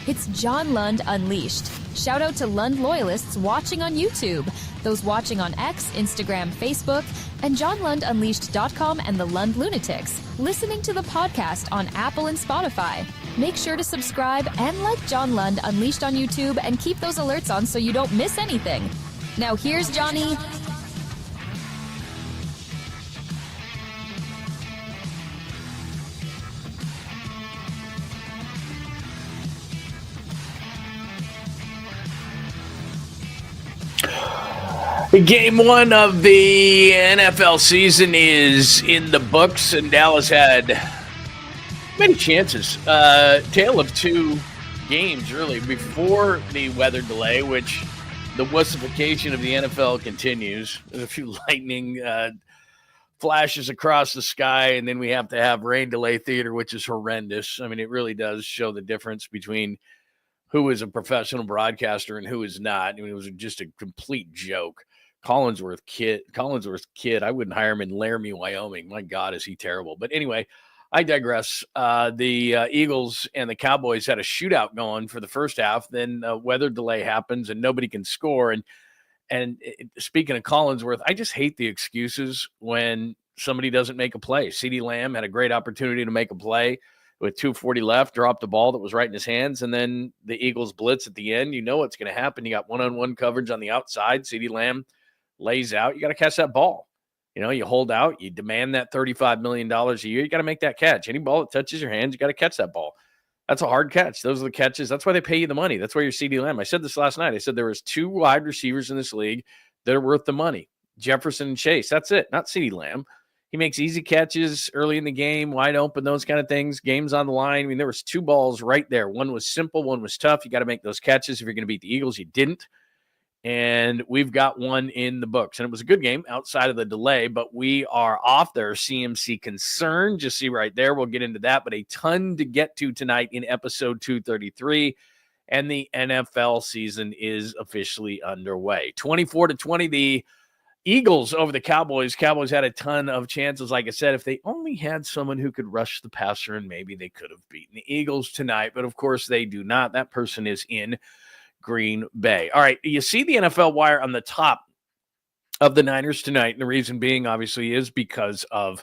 It's John Lund Unleashed. Shout out to Lund loyalists watching on YouTube, those watching on X, Instagram, Facebook, and JohnLundUnleashed.com and the Lund Lunatics, listening to the podcast on Apple and Spotify. Make sure to subscribe and like John Lund Unleashed on YouTube and keep those alerts on so you don't miss anything. Now here's Johnny. Game one of the NFL season is in the books, and Dallas had many chances. Tale of two games, really, before the weather delay, which the wussification of the NFL continues. There's a few lightning flashes across the sky, and then we have to have rain delay theater, which is horrendous. I mean, it really does show the difference between who is a professional broadcaster and who is not. I mean, it was just a complete joke. Collinsworth kid. I wouldn't hire him in Laramie, Wyoming. My God, is he terrible. But anyway, I digress. The Eagles and the Cowboys had a shootout going for the first half. Then weather delay happens and nobody can score. And speaking of Collinsworth, I just hate the excuses when somebody doesn't make a play. CeeDee Lamb had a great opportunity to make a play with 2:40 left, dropped the ball that was right in his hands, and then the Eagles blitz at the end. You know what's going to happen. You got one-on-one coverage on the outside. CeeDee Lamb lays out. You got to catch that ball. You know, you hold out. You demand that $35 million a year. You got to make that catch. Any ball that touches your hands, you got to catch that ball. That's a hard catch. Those are the catches. That's why they pay you the money. That's why you're CeeDee Lamb. I said this last night. I said there was two wide receivers in this league that are worth the money. Jefferson and Chase. That's it. Not CeeDee Lamb. He makes easy catches early in the game, wide open, those kind of things. Game's on the line. I mean, there was two balls right there. One was simple. One was tough. You got to make those catches if you're going to beat the Eagles. You didn't. And we've got one in the books. And it was a good game outside of the delay, but we are off there. CMC concern, just see right there. We'll get into that, but a ton to get to tonight in episode 233. And the NFL season is officially underway. 24-20, the Eagles over the Cowboys. Cowboys had a ton of chances. Like I said, if they only had someone who could rush the passer, and maybe they could have beaten the Eagles tonight, but of course they do not. That person is in Green Bay. All right, you see the NFL wire on the top of the Niners tonight, and the reason being, obviously, is because of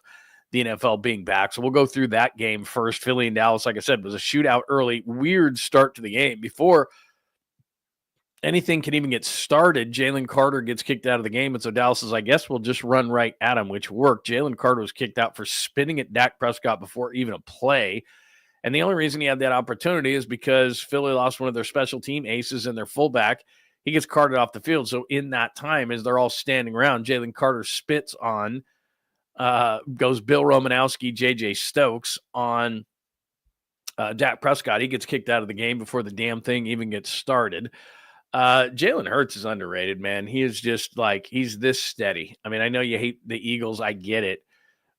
the NFL being back. So we'll go through that game first. Philly and Dallas, like I said, was a shootout early. Weird start to the game. Before anything can even get started, Jalen Carter gets kicked out of the game, and so Dallas is, I guess we'll just run right at him, which worked. Jalen Carter was kicked out for spitting at Dak Prescott before even a play. And the only reason he had that opportunity is because Philly lost one of their special team aces and their fullback. He gets carted off the field. So in that time, as they're all standing around, Jalen Carter spits on, goes Bill Romanowski, J.J. Stokes on Dak Prescott. He gets kicked out of the game before the damn thing even gets started. Jalen Hurts is underrated, man. He is just like, he's this steady. I mean, I know you hate the Eagles. I get it.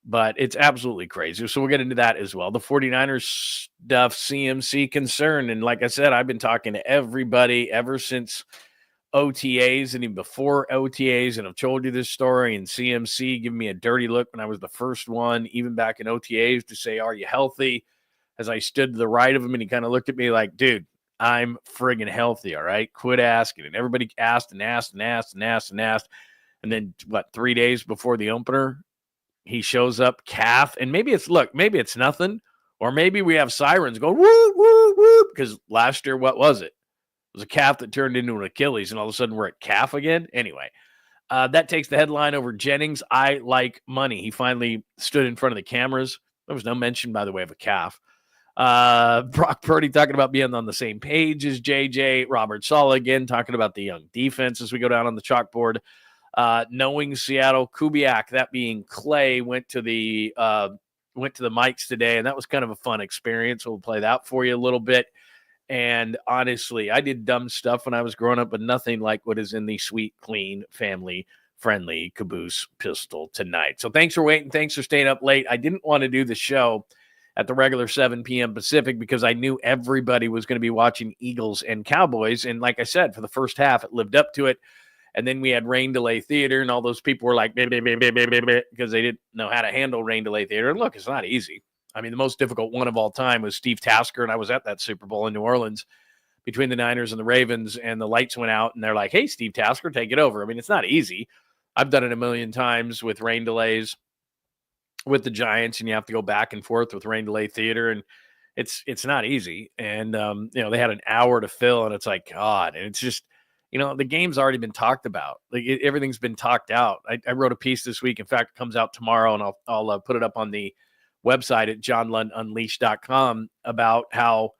But it's absolutely crazy. So we'll get into that as well. The 49ers stuff, CMC concern. And like I said, I've been talking to everybody ever since OTAs and even before OTAs. And I've told you this story. And CMC giving me a dirty look when I was the first one, even back in OTAs, to say, are you healthy? As I stood to the right of him, and he kind of looked at me like, dude, I'm friggin' healthy, all right? Quit asking. And everybody asked and asked and asked and asked and asked. And then, 3 days before the opener, he shows up, calf, and maybe it's nothing, or maybe we have sirens going, woo, woo, woo, because last year, what was it? It was a calf that turned into an Achilles, and all of a sudden we're at calf again. Anyway, that takes the headline over Jennings. I like money. He finally stood in front of the cameras. There was no mention, by the way, of a calf. Brock Purdy talking about being on the same page as JJ. Robert Saleh again talking about the young defense as we go down on the chalkboard. Knowing Seattle, Kubiak, that being Clay, went to the mics today, and that was kind of a fun experience. We'll play that for you a little bit. And honestly, I did dumb stuff when I was growing up, but nothing like what is in the sweet, clean, family-friendly Caboose pistol tonight. So thanks for waiting. Thanks for staying up late. I didn't want to do the show at the regular 7 p.m. Pacific because I knew everybody was going to be watching Eagles and Cowboys. And like I said, for the first half, it lived up to it. And then we had rain delay theater, and all those people were like, because they didn't know how to handle rain delay theater. And look, it's not easy. I mean, the most difficult one of all time was Steve Tasker, and I was at that Super Bowl in New Orleans. between the Niners and the Ravens, and the lights went out, and they're like, hey, Steve Tasker, take it over. I mean, it's not easy. I've done it a million times with rain delays with the Giants, and you have to go back and forth with rain delay theater, and it's not easy. And, they had an hour to fill, and it's like, God, and it's just, the game's already been talked about. Like everything's been talked out. I wrote a piece this week. In fact, it comes out tomorrow, and I'll put it up on the website at JohnLundUnleashed.com about how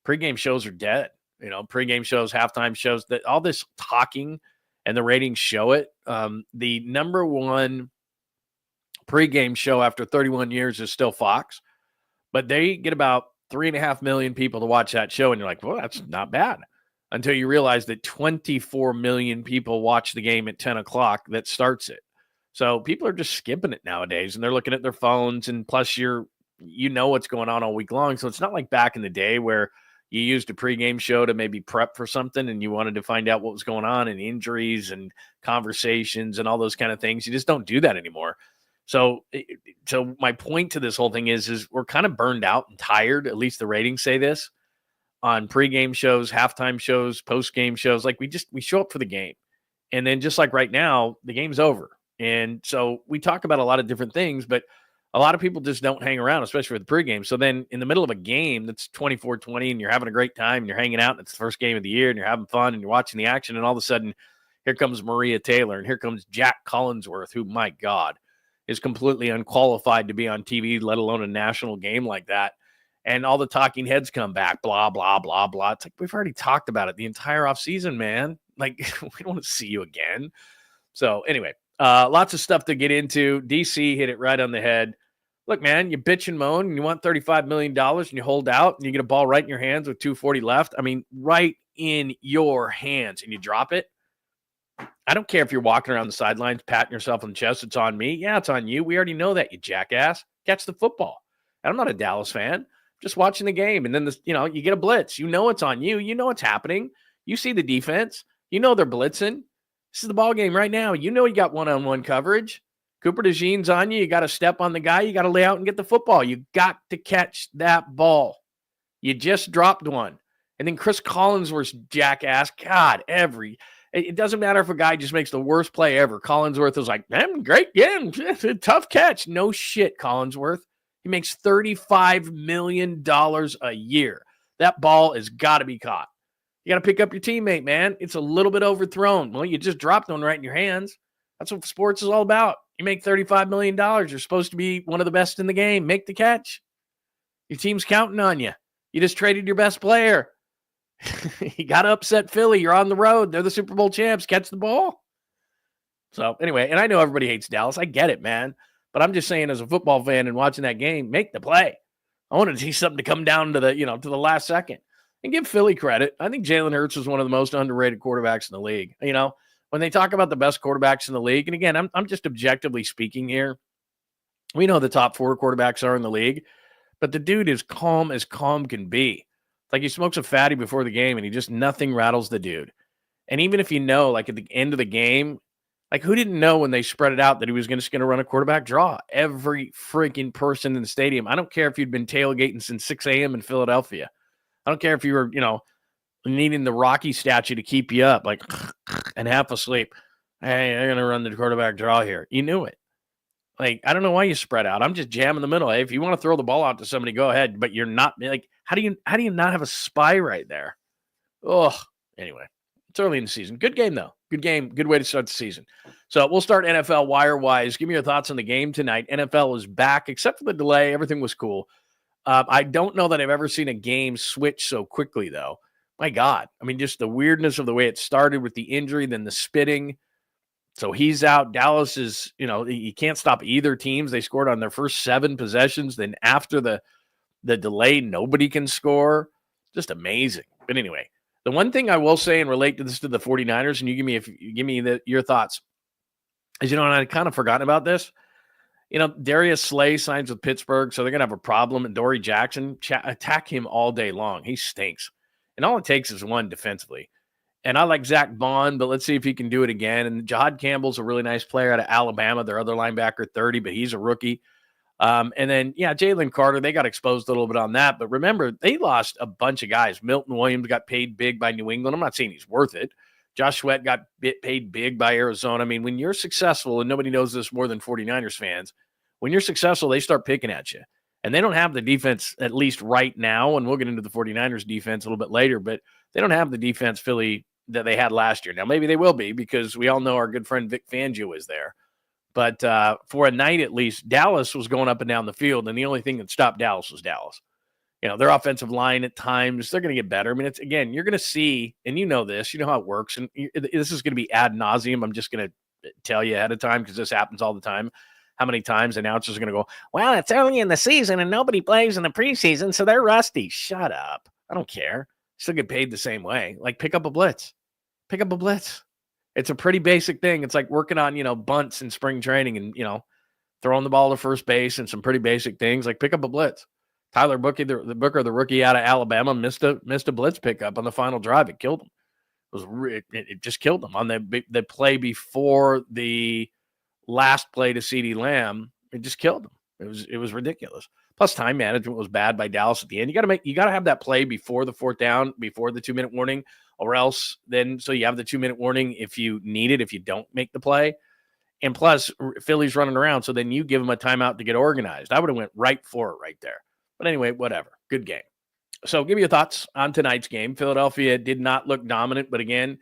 pregame shows are dead. Pregame shows, halftime shows, that all this talking and the ratings show it. The number one pregame show after 31 years is still Fox, but they get about 3.5 million people to watch that show. And you're like, well, that's not bad, until you realize that 24 million people watch the game at 10 o'clock that starts it. So people are just skipping it nowadays, and they're looking at their phones, and plus what's going on all week long. So it's not like back in the day where you used a pregame show to maybe prep for something and you wanted to find out what was going on and injuries and conversations and all those kind of things. You just don't do that anymore. So my point to this whole thing is we're kind of burned out and tired. At least the ratings say this on pregame shows, halftime shows, postgame shows. Like we show up for the game, and then just like right now, the game's over. And so we talk about a lot of different things, but a lot of people just don't hang around, especially for the pregame. So then in the middle of a game that's 24-20 and you're having a great time and you're hanging out and it's the first game of the year and you're having fun and you're watching the action, and all of a sudden here comes Maria Taylor and here comes Jack Collinsworth, who, my God, is completely unqualified to be on TV, let alone a national game like that. And all the talking heads come back, blah, blah, blah, blah. It's like, we've already talked about it the entire offseason, man. Like, we don't want to see you again. So anyway, lots of stuff to get into. DC hit it right on the head. Look, man, you bitch and moan and you want $35 million and you hold out and you get a ball right in your hands with 2:40 left. I mean, right in your hands, and you drop it. I don't care if you're walking around the sidelines, patting yourself on the chest. It's on me. Yeah, it's on you. We already know that, you jackass. Catch the football. And I'm not a Dallas fan. Just watching the game. And then, you get a blitz. You know it's on you. You know what's happening. You see the defense. You know they're blitzing. This is the ball game right now. You know you got one-on-one coverage. Cooper DeJean's on you. You got to step on the guy. You got to lay out and get the football. You got to catch that ball. You just dropped one. And then Chris Collinsworth's jackass. God, it doesn't matter if a guy just makes the worst play ever. Collinsworth is like, man, great game. Tough catch. No shit, Collinsworth. He makes $35 million a year. That ball has got to be caught. You got to pick up your teammate, man. It's a little bit overthrown. Well, you just dropped one right in your hands. That's what sports is all about. You make $35 million. You're supposed to be one of the best in the game. Make the catch. Your team's counting on you. You just traded your best player. You got to upset Philly. You're on the road. They're the Super Bowl champs. Catch the ball. So anyway, and I know everybody hates Dallas. I get it, man. But I'm just saying, as a football fan and watching that game, make the play. I wanted to see something to come down to the last second. And give Philly credit. I think Jalen Hurts was one of the most underrated quarterbacks in the league. When they talk about the best quarterbacks in the league, and again, I'm just objectively speaking here. We know the top 4 quarterbacks are in the league, but the dude is calm as calm can be. Like he smokes a fatty before the game, and nothing rattles the dude. And even if like at the end of the game, like who didn't know when they spread it out that he was just going to run a quarterback draw? Every freaking person in the stadium. I don't care if you'd been tailgating since 6 a.m. in Philadelphia. I don't care if you were, needing the Rocky statue to keep you up, like, and half asleep. Hey, I'm going to run the quarterback draw here. You knew it. Like, I don't know why you spread out. I'm just jamming the middle. Hey, if you want to throw the ball out to somebody, go ahead. But you're not, like, how do you not have a spy right there? Oh, anyway, it's early in the season. Good game, though. Good game. Good way to start the season. So we'll start NFL wire-wise. Give me your thoughts on the game tonight. NFL is back, except for the delay. Everything was cool. I don't know that I've ever seen a game switch so quickly, though. My God. I mean, just the weirdness of the way it started with the injury, then the spitting. So he's out. Dallas is, you can't stop either teams. They scored on their first 7 possessions. Then after the delay, nobody can score. Just amazing. But anyway, the one thing I will say and relate to this to the 49ers, and you give me your thoughts, is, and I kind of forgotten about this. Darius Slay signs with Pittsburgh, so they're going to have a problem. And Dory Jackson, attack him all day long. He stinks. And all it takes is one defensively. And I like Zach Bond, but let's see if he can do it again. And Jahad Campbell's a really nice player out of Alabama, their other linebacker, 30, but he's a rookie. And then, Jalen Carter, they got exposed a little bit on that. But remember, they lost a bunch of guys. Milton Williams got paid big by New England. I'm not saying he's worth it. Josh Sweat got paid big by Arizona. I mean, when you're successful, and nobody knows this more than 49ers fans, when you're successful, they start picking at you. And they don't have the defense, at least right now, and we'll get into the 49ers defense a little bit later, but they don't have the defense, Philly, that they had last year. Now, maybe they will be because we all know our good friend Vic Fangio is there. But for a night at least, Dallas was going up and down the field, and the only thing that stopped Dallas was Dallas. Their offensive line at times, they're going to get better. I mean, it's again, you're going to see, and you know this, you know how it works, and this is going to be ad nauseum. I'm just going to tell you ahead of time because this happens all the time. How many times announcers are going to go, well, it's early in the season and nobody plays in the preseason, so they're rusty. Shut up. I don't care. Still get paid the same way. Like, pick up a blitz. Pick up a blitz. It's a pretty basic thing. It's like working on, bunts in spring training and, throwing the ball to first base and some pretty basic things. Like, pick up a blitz. Tyler Booker, the rookie out of Alabama, missed a blitz pickup on the final drive. It killed him. It just killed him on the play before the last play to CeeDee Lamb. It just killed him. It was ridiculous. Plus, time management was bad by Dallas at the end. You got to have that play before the fourth down, before the 2-minute warning, or else then so you have the 2-minute warning if you need it, if you don't make the play. And plus, Philly's running around, so then you give them a timeout to get organized. I would have went right for it right there. But anyway, whatever. Good game. So give me your thoughts on tonight's game. Philadelphia did not look dominant, but again,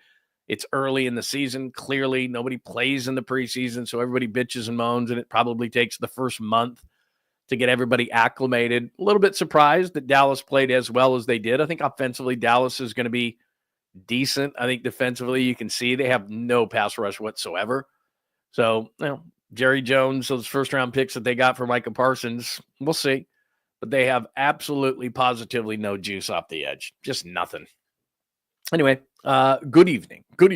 it's early in the season. Clearly, nobody plays in the preseason, so everybody bitches and moans, and it probably takes the first month to get everybody acclimated. A little bit surprised that Dallas played as well as they did. I think offensively, Dallas is going to be decent. I think defensively, you can see they have no pass rush whatsoever. So, Jerry Jones, those first-round picks that they got for Micah Parsons, we'll see. But they have absolutely, positively no juice off the edge. Just nothing. Anyway, good evening. Went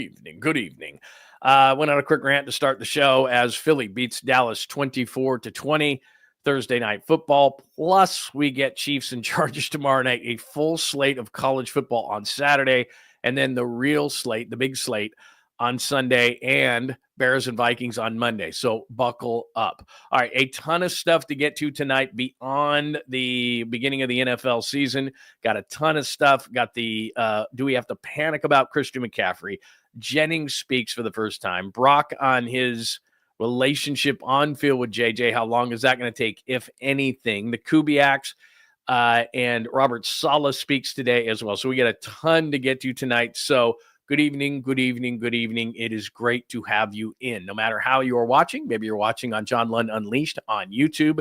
on a quick rant to start the show as Philly beats Dallas 24-20. Thursday night football. Plus, we get Chiefs and Chargers tomorrow night, a full slate of college football on Saturday, and then the real slate, the big slate, on Sunday, and Bears and Vikings on Monday. So buckle up. All right, a ton of stuff to get to tonight beyond the beginning of the NFL season. Got a ton of stuff. Got the do we have to panic about Christian McCaffrey? Jennings speaks for the first time. Brock on his relationship on field with JJ. How long is that going to take, if anything? The KUBIAKS and Robert SALEH speaks today as well. So we got a ton to get to tonight. So good evening. It is great to have you in. No matter how you are watching, maybe you're watching on John Lund Unleashed on YouTube.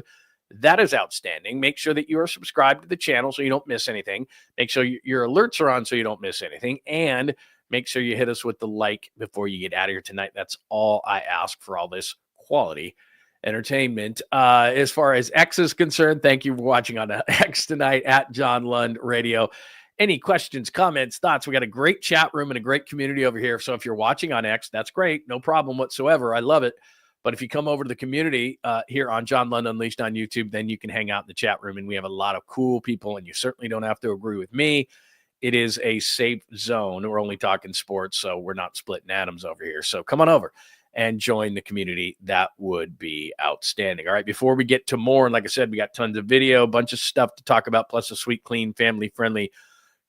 That is outstanding. Make sure that you are subscribed to the channel so you don't miss anything. Make sure your alerts are on so you don't miss anything. And make sure you hit us with the like before you get out of here tonight. That's all I ask for all this quality entertainment. As far as X is concerned, thank you for watching on X tonight at John Lund Radio. Any questions, comments, thoughts? We got a great chat room and a great community over here. So if you're watching on X, that's great. No problem whatsoever. I love it. But if you come over to the community here on John Lund Unleashed on YouTube, then you can hang out in the chat room. And we have a lot of cool people, and you certainly don't have to agree with me. It is a safe zone. We're only talking sports, so we're not splitting atoms over here. So come on over and join the community. That would be outstanding. All right, before we get to more, and like I said, we got tons of video, a bunch of stuff to talk about, plus a sweet, clean, family-friendly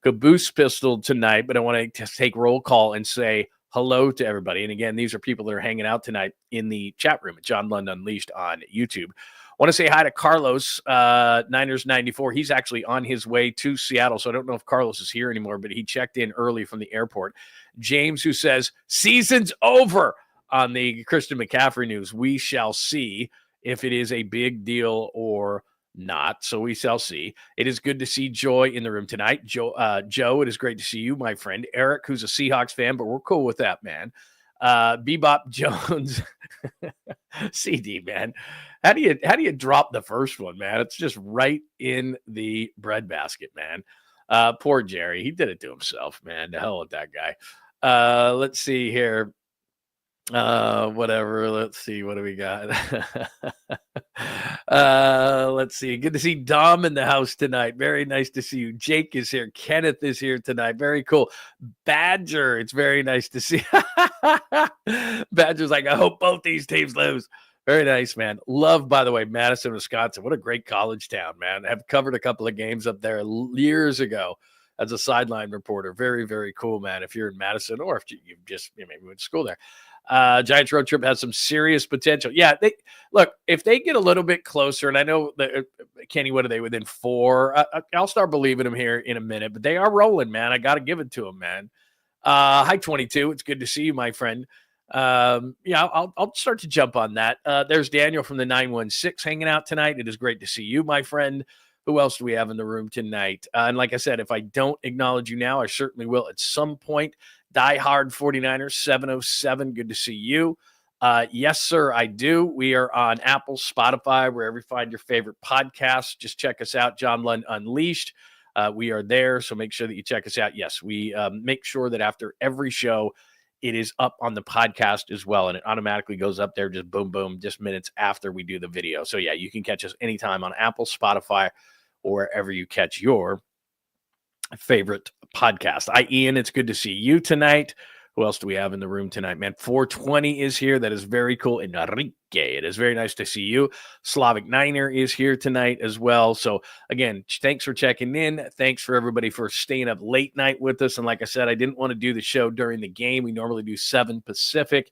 Caboose pistol tonight. But I want to take roll call and say hello to everybody. And again, these are people that are hanging out tonight in the chat room at John Lund Unleashed on YouTube. Want to say hi to Carlos, Niners 94. He's actually on his way to Seattle, so I don't know if Carlos is here anymore, but he checked in early from the airport. James, who says, season's over on the Christian McCaffrey news. We shall see if it is a big deal or not, so we shall see. It is good to see Joy in the room tonight. Joe, it is great to see you, my friend. Eric, who's a Seahawks fan, but we're cool with that, man. Bebop Jones, CD, man. How do you drop the first one, man? It's just right in the breadbasket, man. Poor Jerry. He did it to himself, man. The hell with that guy. Let's see here. Whatever. Let's see. What do we got? Let's see. Good to see Dom in the house tonight. Very nice to see you. Jake is here. Kenneth is here tonight. Very cool. Badger. It's very nice to see. Badger's like, I hope both these teams lose. Very nice, man. Love, by the way, Madison, Wisconsin. What a great college town, man. I've covered a couple of games up there years ago as a sideline reporter. Very, very cool, man. If you're in Madison or if you just maybe went to school there. Giants road trip has some serious potential. Yeah, look, if they get a little bit closer, and I know that Kenny, what are they within 4? I'll start believing them here in a minute, but they are rolling, man. I got to give it to them, man. Hi, 22. It's good to see you, my friend. Yeah, I'll start to jump on that. There's Daniel from the 916 hanging out tonight. It is great to see you, my friend. Who else do we have in the room tonight? And like I said, if I don't acknowledge you now, I certainly will at some point. Die Hard 49ers 707. Good to see you. Yes, sir, I do. We are on Apple, Spotify, wherever you find your favorite podcasts. Just check us out, John Lund Unleashed. We are there, so make sure that you check us out. Yes, we make sure that after every show, it is up on the podcast as well, and it automatically goes up there just boom, boom, just minutes after we do the video. So, yeah, you can catch us anytime on Apple, Spotify, or wherever you catch your favorite podcast. Ian, it's good to see you tonight. Who else do we have in the room tonight, man? 420 is here. That is very cool. Enrique, it is very nice to see you. Slavic Niner is here tonight as well. So, again, thanks for checking in. Thanks for everybody for staying up late night with us. And like I said, I didn't want to do the show during the game. We normally do 7 Pacific.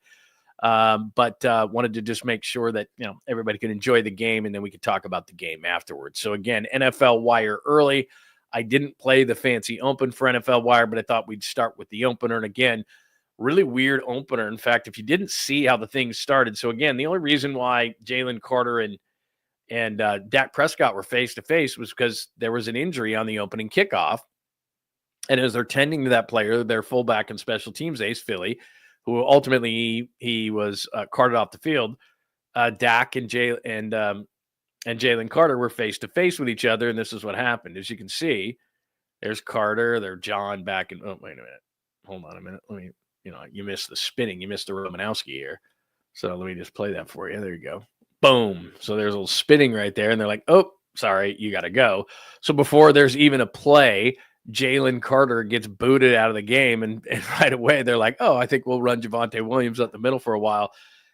But wanted to just make sure that, everybody could enjoy the game and then we could talk about the game afterwards. So, again, NFL Wire early. I didn't play the fancy open for NFL Wire, but I thought we'd start with the opener. And again, really weird opener. In fact, if you didn't see how the thing started. So again, the only reason why Jalen Carter and Dak Prescott were face-to-face was because there was an injury on the opening kickoff. And as they're tending to that player, their fullback and special teams ace, Philly, who ultimately he was carted off the field, Dak and Jalen Carter were face-to-face with each other, and this is what happened. As you can see, there's Carter, there's John back in – oh, wait a minute. Hold on a minute. Let me – you missed the spinning. You missed the Romanowski here. So let me just play that for you. There you go. Boom. So there's a little spinning right there, and they're like, oh, sorry, you got to go. So before there's even a play, Jalen Carter gets booted out of the game, and right away they're like, oh, I think we'll run Javonte Williams up the middle for a while.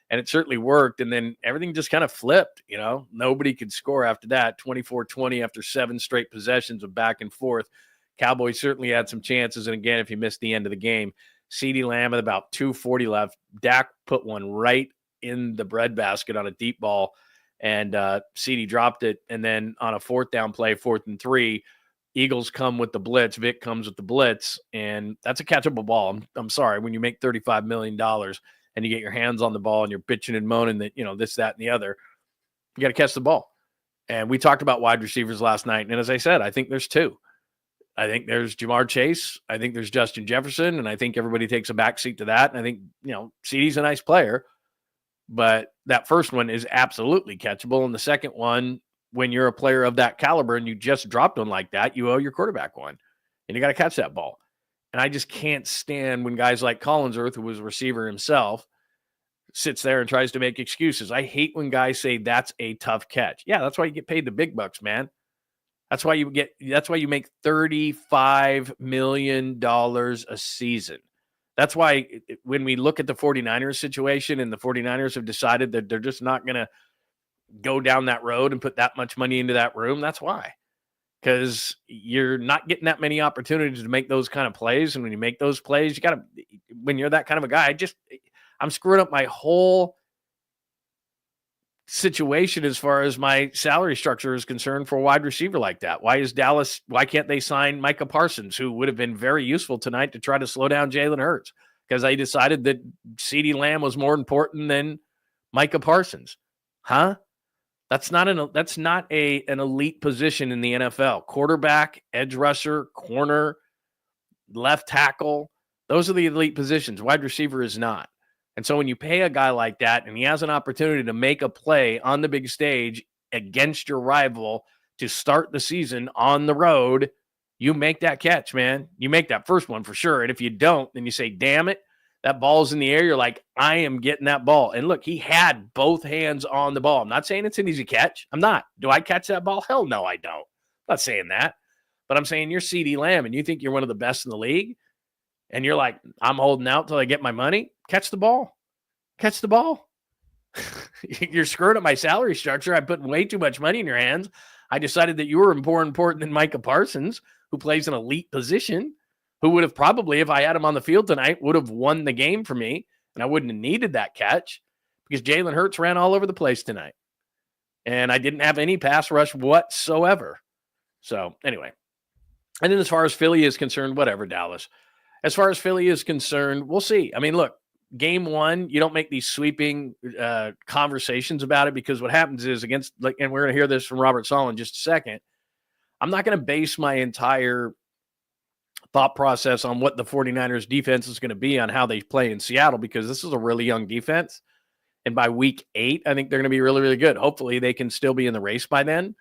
And it certainly worked. And then everything just kind of flipped, Nobody could score after that. 24-20 after 7 straight possessions of back and forth. Cowboys certainly had some chances. And again, if you missed the end of the game, CeeDee Lamb at about 2:40 left. Dak put one right in the breadbasket on a deep ball. And CeeDee dropped it. And then on a 4th down play, 4th and 3, Eagles come with the blitz. Vic comes with the blitz. And that's a catchable ball. I'm sorry. When you make $35 million and you get your hands on the ball and you're bitching and moaning that, this, that, and the other, you got to catch the ball. And we talked about wide receivers last night. And as I said, I think there's 2. I think there's Jamar Chase. I think there's Justin Jefferson. And I think everybody takes a backseat to that. And I think, CeeDee's a nice player. But that first one is absolutely catchable. And the second one, when you're a player of that caliber and you just dropped one like that, you owe your quarterback one. And you got to catch that ball. And I just can't stand when guys like Collinsworth, who was a receiver himself, sits there and tries to make excuses. I hate when guys say that's a tough catch. Yeah, that's why you get paid the big bucks, man. That's why you make $35 million a season. That's why when we look at the 49ers situation and the 49ers have decided that they're just not going to go down that road and put that much money into that room, that's why. Because you're not getting that many opportunities to make those kind of plays. And when you make those plays, when you're that kind of a guy, I'm screwing up my whole situation as far as my salary structure is concerned for a wide receiver like that. Why can't they sign Micah Parsons, who would have been very useful tonight to try to slow down Jalen Hurts? Because they decided that CeeDee Lamb was more important than Micah Parsons. Huh? That's not an elite position in the NFL. Quarterback, edge rusher, corner, left tackle. Those are the elite positions. Wide receiver is not. And so when you pay a guy like that and he has an opportunity to make a play on the big stage against your rival to start the season on the road, you make that catch, man. You make that first one for sure. And if you don't, then you say, damn it, that ball's in the air. You're like, I am getting that ball. And look, he had both hands on the ball. I'm not saying it's an easy catch. I'm not. Do I catch that ball? Hell no, I don't. I'm not saying that. But I'm saying you're CeeDee Lamb and you think you're one of the best in the league. And you're like, I'm holding out till I get my money. Catch the ball. Catch the ball. You're screwing up my salary structure. I put way too much money in your hands. I decided that you were more important than Micah Parsons, who plays an elite position, who would have probably, if I had him on the field tonight, would have won the game for me, and I wouldn't have needed that catch because Jalen Hurts ran all over the place tonight. And I didn't have any pass rush whatsoever. So, anyway. And then as far as Philly is concerned, whatever, Dallas. As far as Philly is concerned, we'll see. I mean, look, game one, you don't make these sweeping conversations about it because what happens is and we're going to hear this from Robert Saleh in just a second, I'm not going to base my entire thought process on what the 49ers defense is going to be on how they play in Seattle because this is a really young defense. And by week 8, I think they're going to be really, really good. Hopefully they can still be in the race by then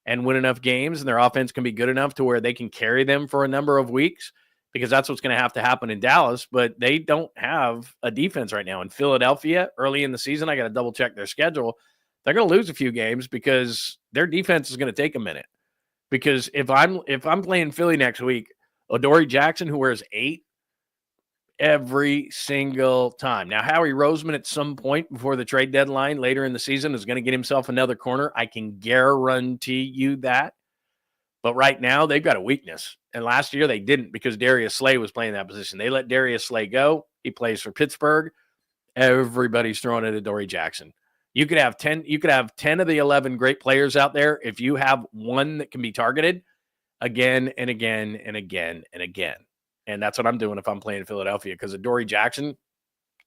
and win enough games, and their offense can be good enough to where they can carry them for a number of weeks because that's what's going to have to happen in Dallas. But they don't have a defense right now. In Philadelphia, early in the season, I got to double check their schedule. They're going to lose a few games because their defense is going to take a minute. Because if I'm playing Philly next week, Adoree Jackson, who wears 8, every single time. Now, Howie Roseman at some point before the trade deadline later in the season is going to get himself another corner. I can guarantee you that. But right now, they've got a weakness. And last year, they didn't because Darius Slay was playing that position. They let Darius Slay go. He plays for Pittsburgh. Everybody's throwing at Adoree Jackson. You could have 10 of the 11 great players out there. If you have one that can be targeted again and again and again and again. And that's what I'm doing if I'm playing Philadelphia because Adoree Jackson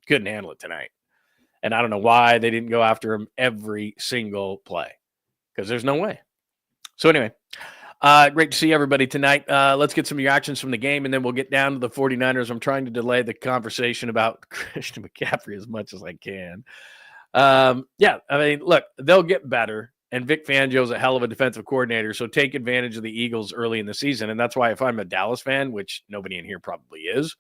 couldn't handle it tonight. And I don't know why they didn't go after him every single play because there's no way. So anyway, great to see everybody tonight. Let's get some reactions from the game, and then we'll get down to the 49ers. I'm trying to delay the conversation about Christian McCaffrey as much as I can. Yeah, I mean, look, they'll get better. And Vic Fangio is a hell of a defensive coordinator, so take advantage of the Eagles early in the season. And that's why if I'm a Dallas fan, which nobody in here probably is,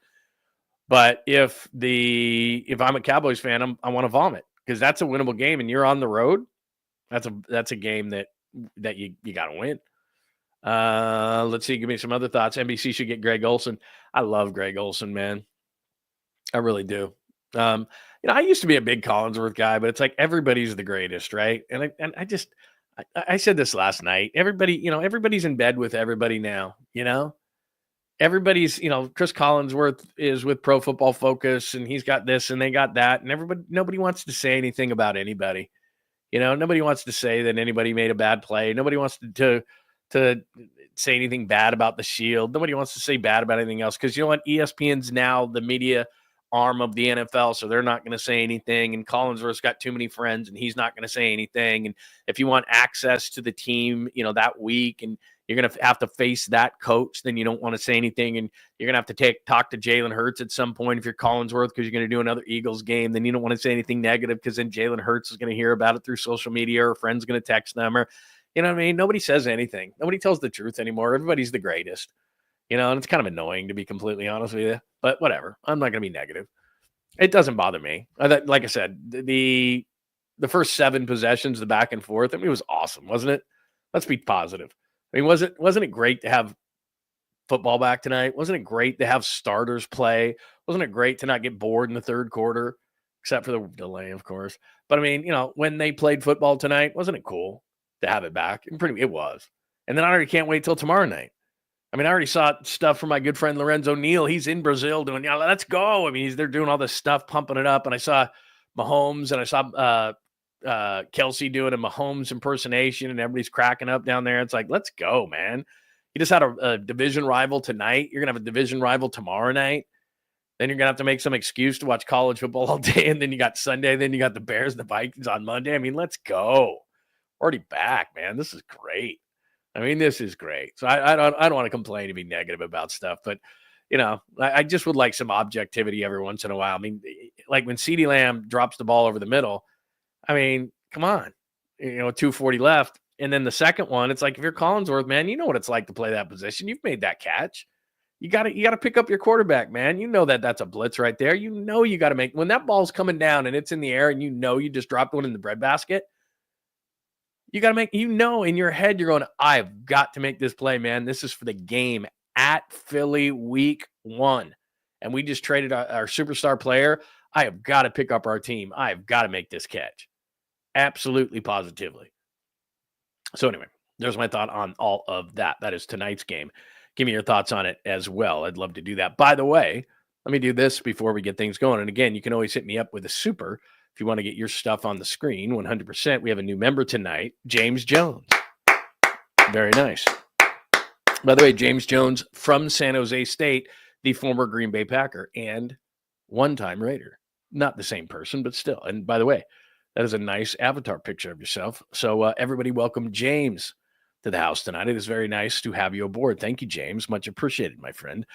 but if I'm a Cowboys fan, I want to vomit because that's a winnable game, and you're on the road. That's a game that you got to win. Let's see. Give me some other thoughts. NBC should get Greg Olsen. I love Greg Olsen, man. I really do. I used to be a big Collinsworth guy, but it's like everybody's the greatest, right? And I said this last night. Everybody's in bed with everybody now, Everybody's, Chris Collinsworth is with Pro Football Focus and he's got this and they got that. And nobody wants to say anything about anybody. Nobody wants to say that anybody made a bad play. Nobody wants to say anything bad about the Shield. Nobody wants to say bad about anything else. Because you know what? ESPN's now the media arm of the NFL, so they're not going to say anything. And Collinsworth's got too many friends, and he's not going to say anything. And if you want access to the team, that week, and you're going to have to face that coach, then you don't want to say anything. And you're going to have to talk to Jalen Hurts at some point if you're Collinsworth because you're going to do another Eagles game. Then you don't want to say anything negative because then Jalen Hurts is going to hear about it through social media or a friend's going to text them or, you know what I mean? Nobody says anything. Nobody tells the truth anymore. Everybody's the greatest. And it's kind of annoying to be completely honest with you, but whatever. I'm not going to be negative. It doesn't bother me. Like I said, the first 7 possessions, the back and forth, it was awesome, wasn't it? Let's be positive. I mean, wasn't it great to have football back tonight? Wasn't it great to have starters play? Wasn't it great to not get bored in the third quarter, except for the delay, of course? But I mean, when they played football tonight, wasn't it cool to have it back? It was. And then I already can't wait till tomorrow night. I mean, I already saw stuff from my good friend Lorenzo Neal. He's in Brazil doing, let's go. I mean, they're doing all this stuff, pumping it up. And I saw Mahomes and I saw Kelsey doing a Mahomes impersonation and everybody's cracking up down there. It's like, let's go, man. You just had a division rival tonight. You're going to have a division rival tomorrow night. Then you're going to have to make some excuse to watch college football all day. And then you got Sunday. Then you got the Bears and the Vikings on Monday. I mean, let's go. Already back, man. This is great. I mean, this is great. So I don't want to complain and be negative about stuff, but I just would like some objectivity every once in a while. I mean, like when CeeDee Lamb drops the ball over the middle, I mean, come on, 2:40 left. And then the second one, it's like, if you're Collinsworth, man, you know what it's like to play that position. You've made that catch. You got to pick up your quarterback, man. You know that's a blitz right there. You got to make, when that ball's coming down and it's in the air and you just dropped one in the breadbasket, you got to make, in your head, you're going, I've got to make this play, man. This is for the game at Philly week 1. And we just traded our superstar player. I have got to pick up our team. I have got to make this catch. Absolutely, positively. So anyway, there's my thought on all of that. That is tonight's game. Give me your thoughts on it as well. I'd love to do that. By the way, let me do this before we get things going. And again, you can always hit me up with a super if you want to get your stuff on the screen. 100%. We have a new member tonight, James Jones. Very nice. By the way, James Jones from San Jose State, the former Green Bay Packer and one-time Raider. Not the same person, but still. And by the way, that is a nice avatar picture of yourself. So everybody welcome James to the house tonight. It is very nice to have you aboard. Thank you, James. Much appreciated, my friend.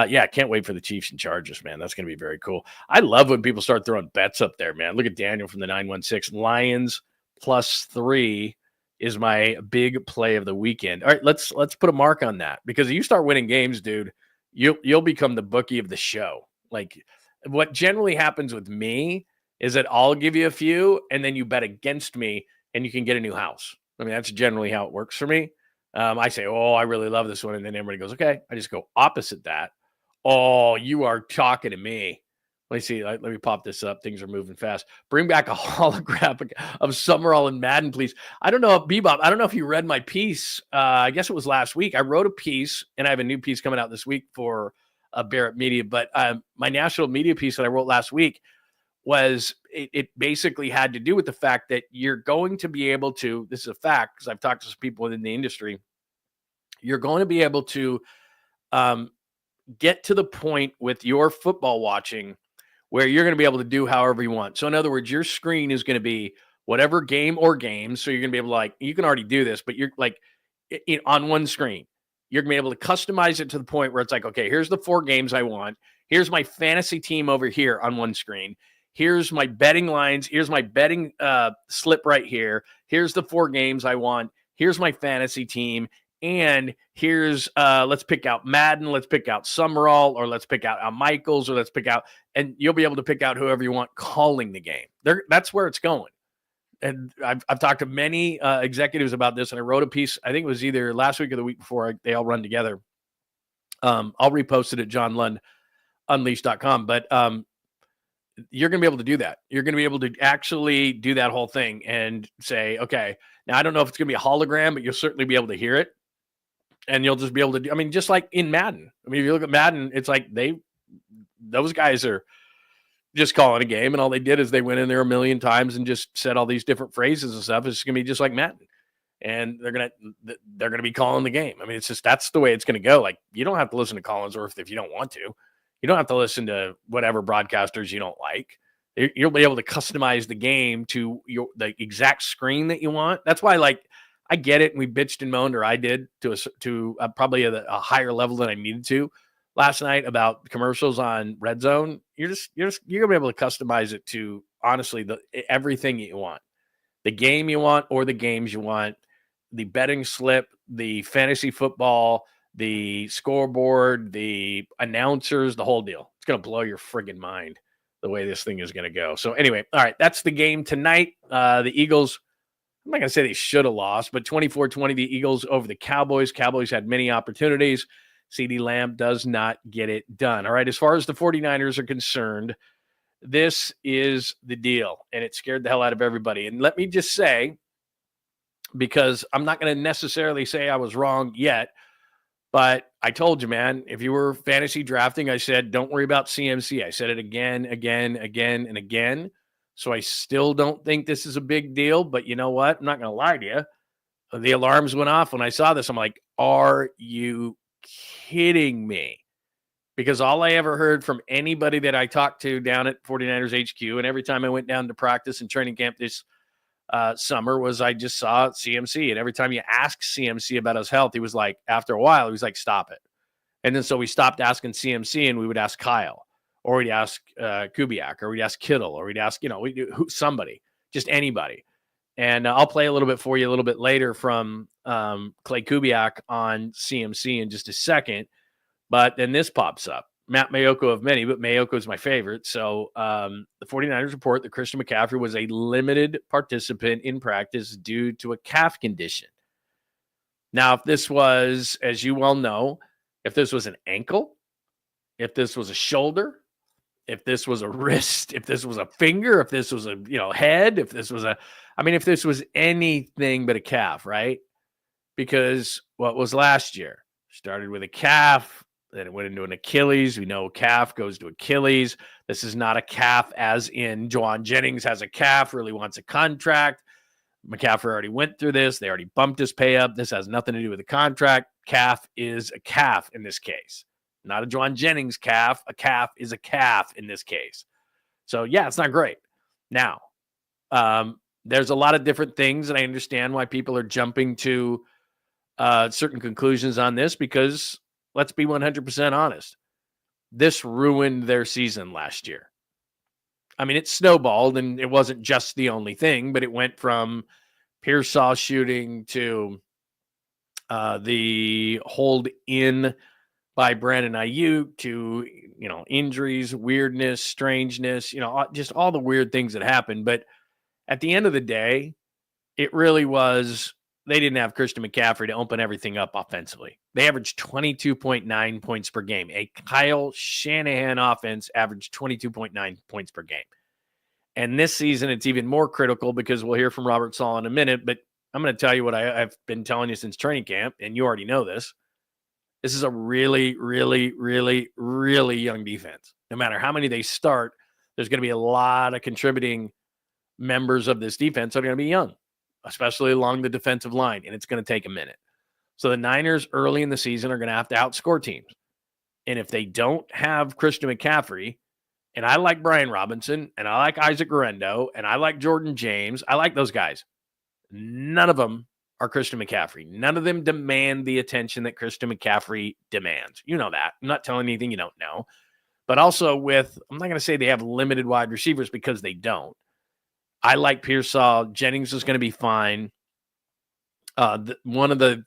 Yeah, can't wait for the Chiefs and Chargers, man. That's going to be very cool. I love when people start throwing bets up there, man. Look at Daniel from the 916. Lions +3 is my big play of the weekend. All right, let's put a mark on that, because if you start winning games, dude, you'll become the bookie of the show. Like, what generally happens with me is that I'll give you a few and then you bet against me and you can get a new house. I mean, that's generally how it works for me. I say, oh, I really love this one. And then everybody goes, okay. I just go opposite that. Oh, you are talking to me. Let me see. Let me pop this up. Things are moving fast. Bring back a holographic of Summerall and Madden, please. I don't know if Bebop, I don't know if you read my piece. I guess it was last week. I wrote a piece and I have a new piece coming out this week for Barrett Media. But my national media piece that I wrote last week was it basically had to do with the fact that you're going to be able to, this is a fact because I've talked to some people within the industry, you're going to be able to get to the point with your football watching where you're going to be able to do however you want. So in other words, your screen is going to be whatever game or games. So you're going to be able to, like, you can already do this, but you're like on one screen, you're going to be able to customize it to the point where it's like, okay, here's the 4 games I want. Here's my fantasy team over here on one screen. Here's my betting lines. Here's my betting slip right here. Here's the 4 games I want. Here's my fantasy team. And here's, let's pick out Madden. Let's pick out Summerall, or let's pick out Al Michaels, or let's pick out, and you'll be able to pick out whoever you want calling the game. That's where it's going. And I've talked to many executives about this, and I wrote a piece, I think it was either last week or the week before, they all run together. I'll repost it at JohnLundUnleashed.com, but you're going to be able to do that. You're going to be able to actually do that whole thing and say, okay, now I don't know if it's going to be a hologram, but you'll certainly be able to hear it. And you'll just be able to do, I mean, just like in Madden. I mean, if you look at Madden, it's like those guys are just calling a game, and all they did is they went in there a million times and just said all these different phrases and stuff. It's going to be just like Madden. And they're going to be calling the game. I mean, it's just, that's the way it's going to go. Like, you don't have to listen to Collinsworth if you don't want to. You don't have to listen to whatever broadcasters you don't like. You'll be able to customize the game to the exact screen that you want. That's why, like, I get it. And we bitched and moaned, or I did to probably a higher level than I needed to last night about commercials on Red Zone. You're gonna be able to customize it to, honestly, everything you want, the game you want or the games you want, the betting slip, the fantasy football, the scoreboard, the announcers, the whole deal. It's gonna blow your friggin' mind the way this thing is gonna go. So anyway, all right, that's the game tonight. The Eagles, I'm not going to say they should have lost, but 24-20, the Eagles over the Cowboys. Cowboys had many opportunities. CeeDee Lamb does not get it done. All right, as far as the 49ers are concerned, this is the deal, and it scared the hell out of everybody. And let me just say, because I'm not going to necessarily say I was wrong yet, but I told you, man, if you were fantasy drafting, I said, don't worry about CMC. I said it again, and again. So I still don't think this is a big deal, but you know what? I'm not going to lie to you. The alarms went off when I saw this. I'm like, are you kidding me? Because all I ever heard from anybody that I talked to down at 49ers HQ, and every time I went down to practice and training camp this summer, was I just saw CMC. And every time you ask CMC about his health, he was like, after a while, he was like, stop it. And then so we stopped asking CMC and we would ask Kyle. Or we'd ask Kubiak, or we'd ask Kittle, or we'd ask, somebody, just anybody. And I'll play a little bit for you a little bit later from KUBIAK on CMC in just a second. But then this pops up. Matt Mayoko of many, but Mayoko is my favorite. So the 49ers report that Christian McCaffrey was a limited participant in practice due to a calf condition. Now, if this was, as you well know, if this was an ankle, if this was a shoulder, if this was a wrist, if this was a finger, if this was a, head, if this was if this was anything but a calf, right? Because what was last year? Started with a calf, then it went into an Achilles. We know calf goes to Achilles. This is not a calf as in Jauan Jennings has a calf, really wants a contract. McCaffrey already went through this. They already bumped his pay up. This has nothing to do with the contract. Calf is a calf in this case. Not a Jauan Jennings calf. A calf is a calf in this case. So, yeah, it's not great. Now, there's a lot of different things, and I understand why people are jumping to certain conclusions on this because, let's be 100% honest, this ruined their season last year. I mean, it snowballed, and it wasn't just the only thing, but it went from Pearsall shooting to the hold in by Brandon Ayuk to, injuries, weirdness, strangeness, just all the weird things that happened. But at the end of the day, it really was they didn't have Christian McCaffrey to open everything up offensively. They averaged 22.9 points per game. A Kyle Shanahan offense averaged 22.9 points per game. And this season, it's even more critical because we'll hear from Robert Saleh in a minute, but I'm going to tell you what I've been telling you since training camp, and you already know this. This is a really, really, really, really young defense. No matter how many they start, there's going to be a lot of contributing members of this defense that are going to be young, especially along the defensive line, and it's going to take a minute. So the Niners early in the season are going to have to outscore teams. And if they don't have Christian McCaffrey, and I like Brian Robinson, and I like Isaac Guerendo, and I like Jordan James, I like those guys. None of them are Christian McCaffrey. None of them demand the attention that Christian McCaffrey demands. You know that. I'm not telling anything you don't know. But also I'm not going to say they have limited wide receivers because they don't. I like Pearsall. Jennings is going to be fine. One of the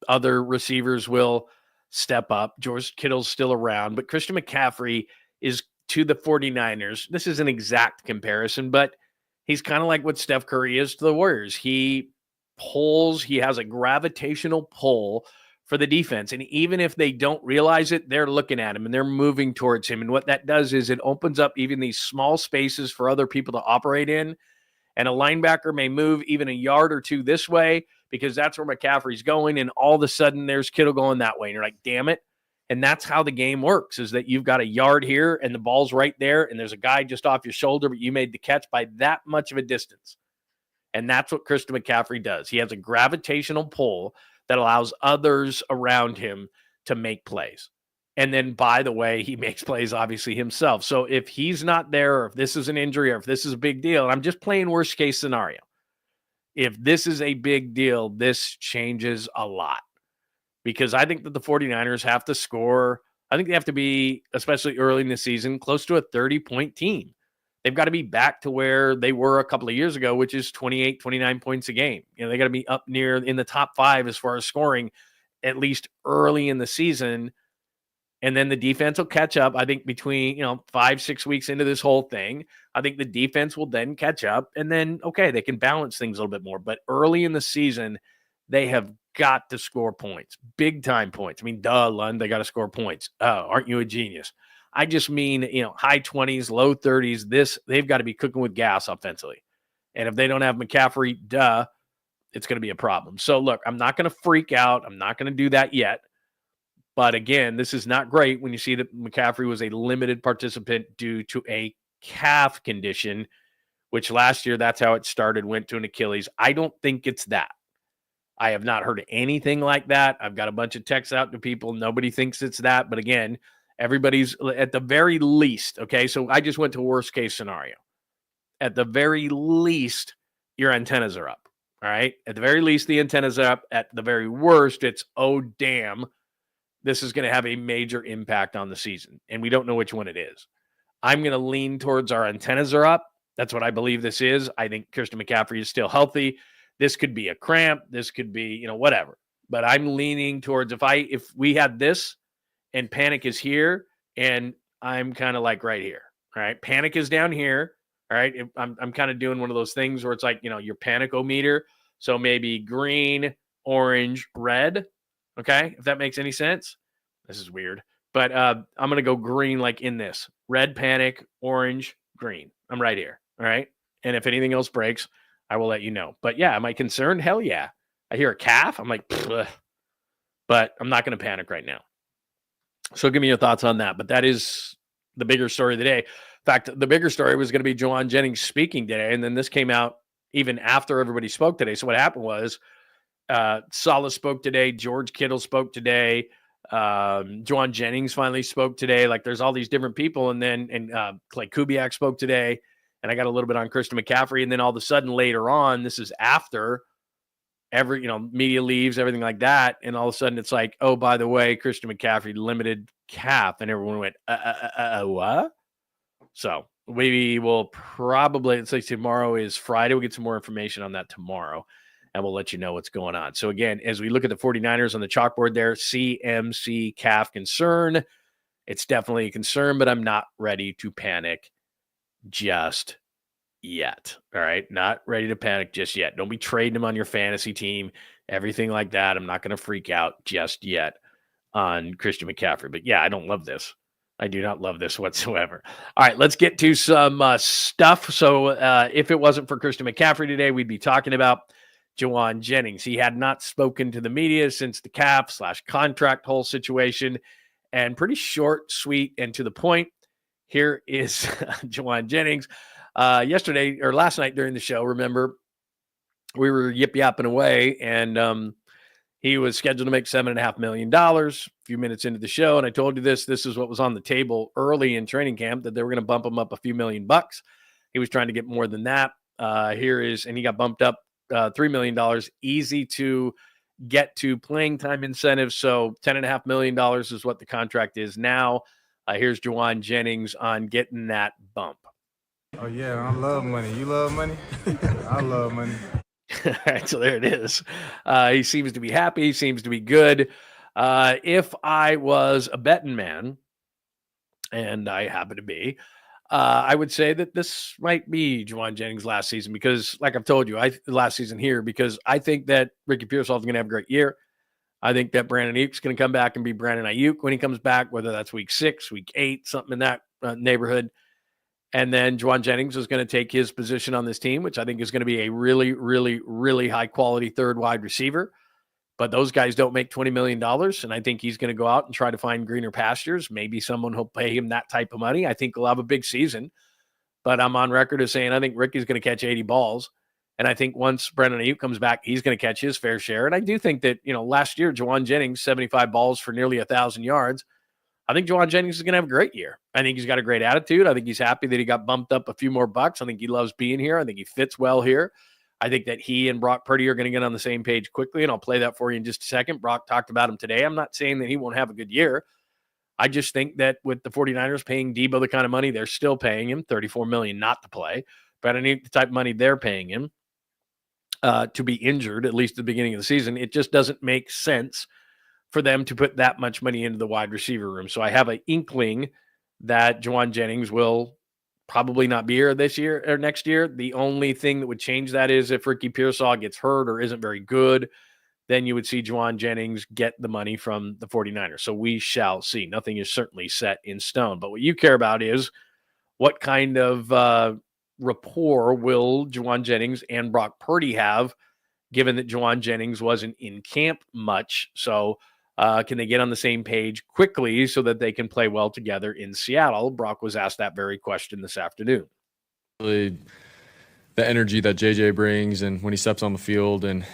other receivers will step up. George Kittle's still around. But Christian McCaffrey is to the 49ers. This is an exact comparison, but he's kind of like what Steph Curry is to the Warriors. He has a gravitational pull for the defense. And even if they don't realize it, they're looking at him and they're moving towards him. And what that does is it opens up even these small spaces for other people to operate in. And a linebacker may move even a yard or two this way because that's where McCaffrey's going. And all of a sudden there's Kittle going that way. And you're like, damn it. And that's how the game works, is that you've got a yard here and the ball's right there. And there's a guy just off your shoulder, but you made the catch by that much of a distance. And that's what Christian McCaffrey does. He has a gravitational pull that allows others around him to make plays. And then, by the way, he makes plays, obviously, himself. So if he's not there, or if this is an injury, or if this is a big deal, and I'm just playing worst case scenario, if this is a big deal, this changes a lot. Because I think that the 49ers have to score. I think they have to be, especially early in the season, close to a 30-point team. They've got to be back to where they were a couple of years ago, which is 28, 29 points a game. They got to be up near in the top 5 as far as scoring, at least early in the season. And then the defense will catch up. I think between, 5-6 weeks into this whole thing, I think the defense will then catch up. And then, okay, they can balance things a little bit more. But early in the season, they have got to score points, big time points. I mean, Lund, they got to score points. Oh, aren't you a genius? I just mean, high 20s, low 30s. They've got to be cooking with gas offensively. And if they don't have McCaffrey, it's going to be a problem. So look, I'm not going to freak out. I'm not going to do that yet. But again, this is not great when you see that McCaffrey was a limited participant due to a calf condition, which last year, that's how it started, went to an Achilles. I don't think it's that. I have not heard anything like that. I've got a bunch of texts out to people. Nobody thinks it's that. But again, everybody's at the very least, okay? So I just went to worst case scenario. At the very least, your antennas are up, all right? At the very least, the antennas are up. At the very worst, it's, oh, damn, this is going to have a major impact on the season. And we don't know which one it is. I'm going to lean towards our antennas are up. That's what I believe this is. I think Christian McCaffrey is still healthy. This could be a cramp. This could be, whatever. But I'm leaning towards if we had this and panic is here and I'm kind of like right here. All right. Panic is down here. All right. I'm kind of doing one of those things where it's like, your panic-o-meter. So maybe green, orange, red. Okay. If that makes any sense. This is weird. But I'm going to go green like in this. Red, panic, orange, green. I'm right here. All right? And if anything else breaks, I will let you know. But yeah, am I concerned? Hell yeah. I hear a calf. I'm like, ugh. But I'm not going to panic right now. So give me your thoughts on that. But that is the bigger story of the day. In fact, the bigger story was going to be 𝐸𝐮 Jennings speaking today. And then this came out even after everybody spoke today. So what happened was SALEH spoke today. George Kittle spoke today. 𝐸𝐮 Jennings finally spoke today. Like there's all these different people. And then KUBIAK spoke today. And I got a little bit on Christian McCaffrey. And then all of a sudden later on, this is after media leaves, everything like that. And all of a sudden it's like, oh, by the way, Christian McCaffrey limited calf. And everyone went, what? So we will probably, let's say tomorrow is Friday. We'll get some more information on that tomorrow. And we'll let you know what's going on. So again, as we look at the 49ers on the chalkboard there, CMC calf concern. It's definitely a concern, but I'm not ready to panic just yet. All right. Not ready to panic just yet. Don't be trading him on your fantasy team, everything like that. I'm not going to freak out just yet on Christian McCaffrey. But yeah, I don't love this. I do not love this whatsoever. All right, let's get to some stuff. So if it wasn't for Christian McCaffrey today, we'd be talking about 𝐸𝐮 Jennings. He had not spoken to the media since the cap/contract whole situation, and pretty short, sweet, and to the point. Here is 𝐸𝐮 Jennings. Yesterday or last night during the show, remember, we were yip-yapping away, and he was scheduled to make $7.5 million a few minutes into the show. And I told you this is what was on the table early in training camp, that they were going to bump him up a few $1 million. He was trying to get more than that. And he got bumped up $3 million, easy to get to playing time incentives. So $10.5 million is what the contract is now. Here's 𝐸𝐮 Jennings on getting that bump. Oh, yeah, I love money. You love money? I love money. All right, so there it is. He seems to be happy. He seems to be good. If I was a betting man, and I happen to be, I would say that this might be 𝐸𝐮 Jennings' last season because, like I've told you, last season here, because I think that Ricky Pearsall is going to have a great year. I think that Brandon Ayuk's going to come back and be Brandon Ayuk when he comes back, whether that's week 6, week 8, something in that neighborhood. And then 𝐸𝐮 Jennings is going to take his position on this team, which I think is going to be a really, really, really high-quality third wide receiver. But those guys don't make $20 million, and I think he's going to go out and try to find greener pastures. Maybe someone will pay him that type of money. I think he'll have a big season. But I'm on record as saying I think Ricky's going to catch 80 balls. And I think once Brandon Ayuk comes back, he's going to catch his fair share. And I do think that, last year, 𝐸𝐮 Jennings, 75 balls for nearly 1,000 yards. I think 𝐸𝐮 Jennings is going to have a great year. I think he's got a great attitude. I think he's happy that he got bumped up a few more bucks. I think he loves being here. I think he fits well here. I think that he and Brock Purdy are going to get on the same page quickly, and I'll play that for you in just a second. Brock talked about him today. I'm not saying that he won't have a good year. I just think that with the 49ers paying Deebo the kind of money they're still paying him, $34 million not to play, but I need the type of money they're paying him to be injured, at least at the beginning of the season. It just doesn't make sense for them to put that much money into the wide receiver room. So I have an inkling that 𝐸𝐮 Jennings will probably not be here this year or next year. The only thing that would change that is if Ricky Pearsall gets hurt or isn't very good, then you would see 𝐸𝐮 Jennings get the money from the 49ers. So we shall see. Nothing is certainly set in stone. But what you care about is what kind of rapport will 𝐸𝐮 Jennings and Brock Purdy have, given that 𝐸𝐮 Jennings wasn't in camp much. So can they get on the same page quickly so that they can play well together in Seattle? Brock was asked that very question this afternoon. Really, the energy that JJ brings, and when he steps on the field, and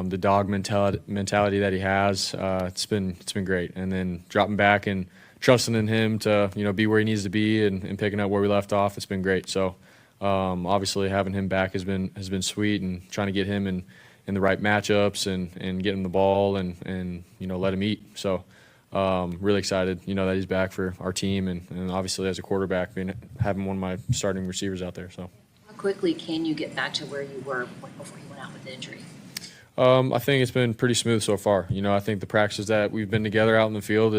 the dog mentality that he has, it's been great. And then dropping back and trusting in him to be where he needs to be and picking up where we left off, it's been great. So obviously having him back has been sweet, and trying to get him in the right matchups and get him the ball and let him eat. So really excited, that he's back for our team, and obviously as a quarterback, having one of my starting receivers out there. So how quickly can you get back to where you were before you went out with the injury? I think it's been pretty smooth so far. I think the practices that we've been together out in the field,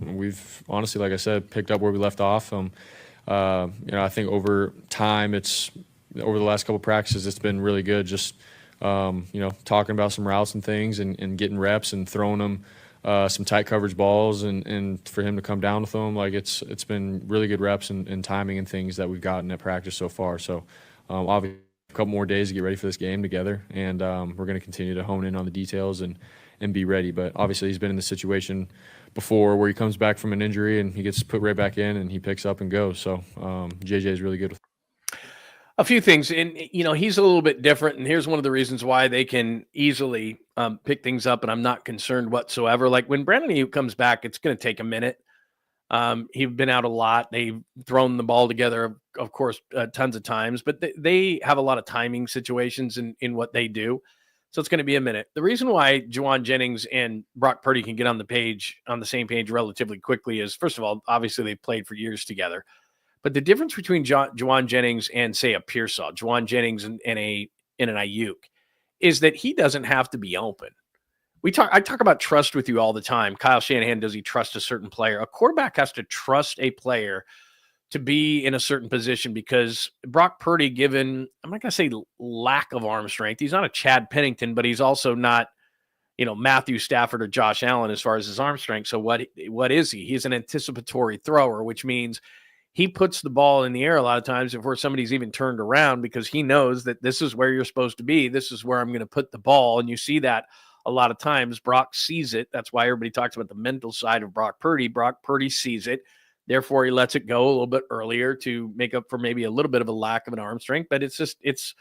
we've honestly, like I said, picked up where we left off. I think over time, over the last couple of practices, it's been really good. Just talking about some routes and things and getting reps and throwing them some tight coverage balls, and for him to come down with them, like it's been really good reps and timing and things that we've gotten at practice so far. So obviously a couple more days to get ready for this game together, and we're going to continue to hone in on the details and be ready. But obviously he's been in this situation before where he comes back from an injury and he gets put right back in and he picks up and goes. So JJ is really good with a few things, and he's a little bit different, and here's one of the reasons why they can easily pick things up, and I'm not concerned whatsoever. Like when Brandon Ayuk comes back, it's going to take a minute. He's been out a lot. They've thrown the ball together, of course, tons of times, but they have a lot of timing situations in what they do, so it's going to be a minute. The reason why Jauan Jennings and Brock Purdy can get on the same page relatively quickly is, first of all, obviously they've played for years together. But the difference between Jauan Jennings and, say, a Pearsall, Jauan Jennings and an Ayuk, is that he doesn't have to be open. I talk about trust with you all the time. Kyle Shanahan, does he trust a certain player? A quarterback has to trust a player to be in a certain position, because Brock Purdy, given, I'm not going to say lack of arm strength, he's not a Chad Pennington, but he's also not, Matthew Stafford or Josh Allen as far as his arm strength. So what is he? He's an anticipatory thrower, which means he puts the ball in the air a lot of times before somebody's even turned around, because he knows that this is where you're supposed to be. This is where I'm going to put the ball. And you see that a lot of times. Brock sees it. That's why everybody talks about the mental side of Brock Purdy. Brock Purdy sees it. Therefore, he lets it go a little bit earlier to make up for maybe a little bit of a lack of an arm strength. But it's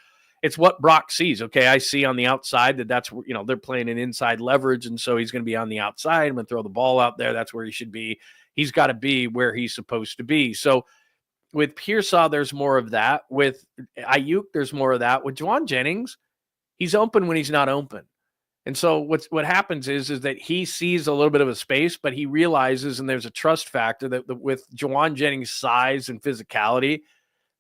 what Brock sees. Okay, I see on the outside that's where, they're playing an inside leverage. And so he's going to be on the outside. I'm going to throw the ball out there. That's where he should be. He's got to be where he's supposed to be. So with Pearsall, there's more of that. With Ayuk, there's more of that. With Jauan Jennings, he's open when he's not open. And so what happens is that he sees a little bit of a space, but he realizes, and there's a trust factor that with Jauan Jennings' size and physicality,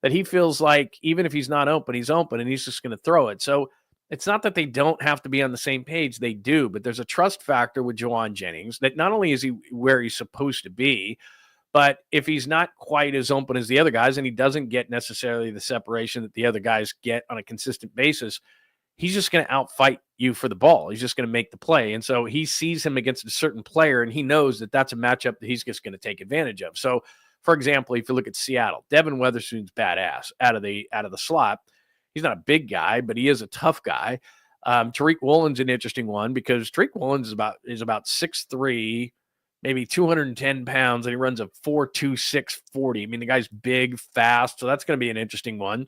that he feels like even if he's not open, he's open, and he's just going to throw it. So it's not that they don't have to be on the same page. They do, but there's a trust factor with Jauan Jennings that not only is he where he's supposed to be, but if he's not quite as open as the other guys, and he doesn't get necessarily the separation that the other guys get on a consistent basis, he's just going to outfight you for the ball. He's just going to make the play. And so he sees him against a certain player, and he knows that that's a matchup that he's just going to take advantage of. So, for example, if you look at Seattle, Devin Witherspoon's badass out of the slot. He's not a big guy, but he is a tough guy. Tariq Woolen's an interesting one, because Tariq Woolen is about 6'3", maybe 210 pounds, and he runs a 4.26 40. I mean, the guy's big, fast, so that's going to be an interesting one.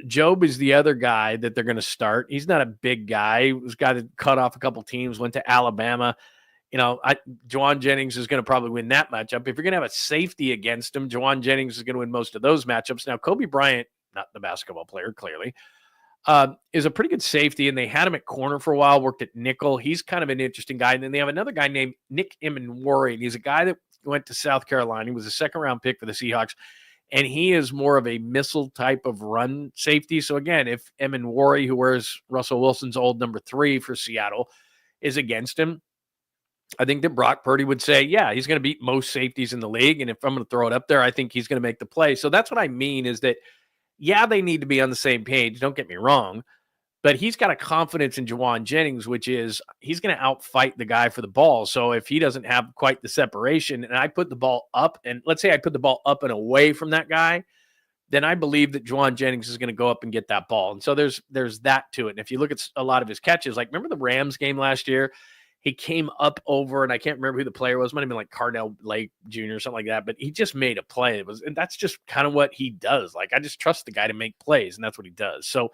Job is the other guy that they're going to start. He's not a big guy. He was a guy that cut off a couple teams, went to Alabama. Jauan Jennings is going to probably win that matchup. If you're going to have a safety against him, Jauan Jennings is going to win most of those matchups. Now, Kobe Bryant, not the basketball player, clearly, is a pretty good safety, and they had him at corner for a while, worked at nickel. He's kind of an interesting guy. And then they have another guy named Nick Emenwari, and he's a guy that went to South Carolina. He was a second-round pick for the Seahawks, and he is more of a missile type of run safety. So, again, if Emenwari, who wears Russell Wilson's old number 3 for Seattle, is against him, I think that Brock Purdy would say, yeah, he's going to beat most safeties in the league, and if I'm going to throw it up there, I think he's going to make the play. So that's what I mean, is that, yeah, they need to be on the same page. Don't get me wrong. But he's got a confidence in Jauan Jennings, which is he's going to outfight the guy for the ball. So if he doesn't have quite the separation, and I put the ball up, and let's say I put the ball up and away from that guy, then I believe that Jauan Jennings is going to go up and get that ball. And so there's that to it. And if you look at a lot of his catches, like remember the Rams game last year? He came up over, and I can't remember who the player was. Might have been like Cardell Lake Jr. or something like that. But he just made a play. And that's just kind of what he does. Like, I just trust the guy to make plays, and that's what he does. So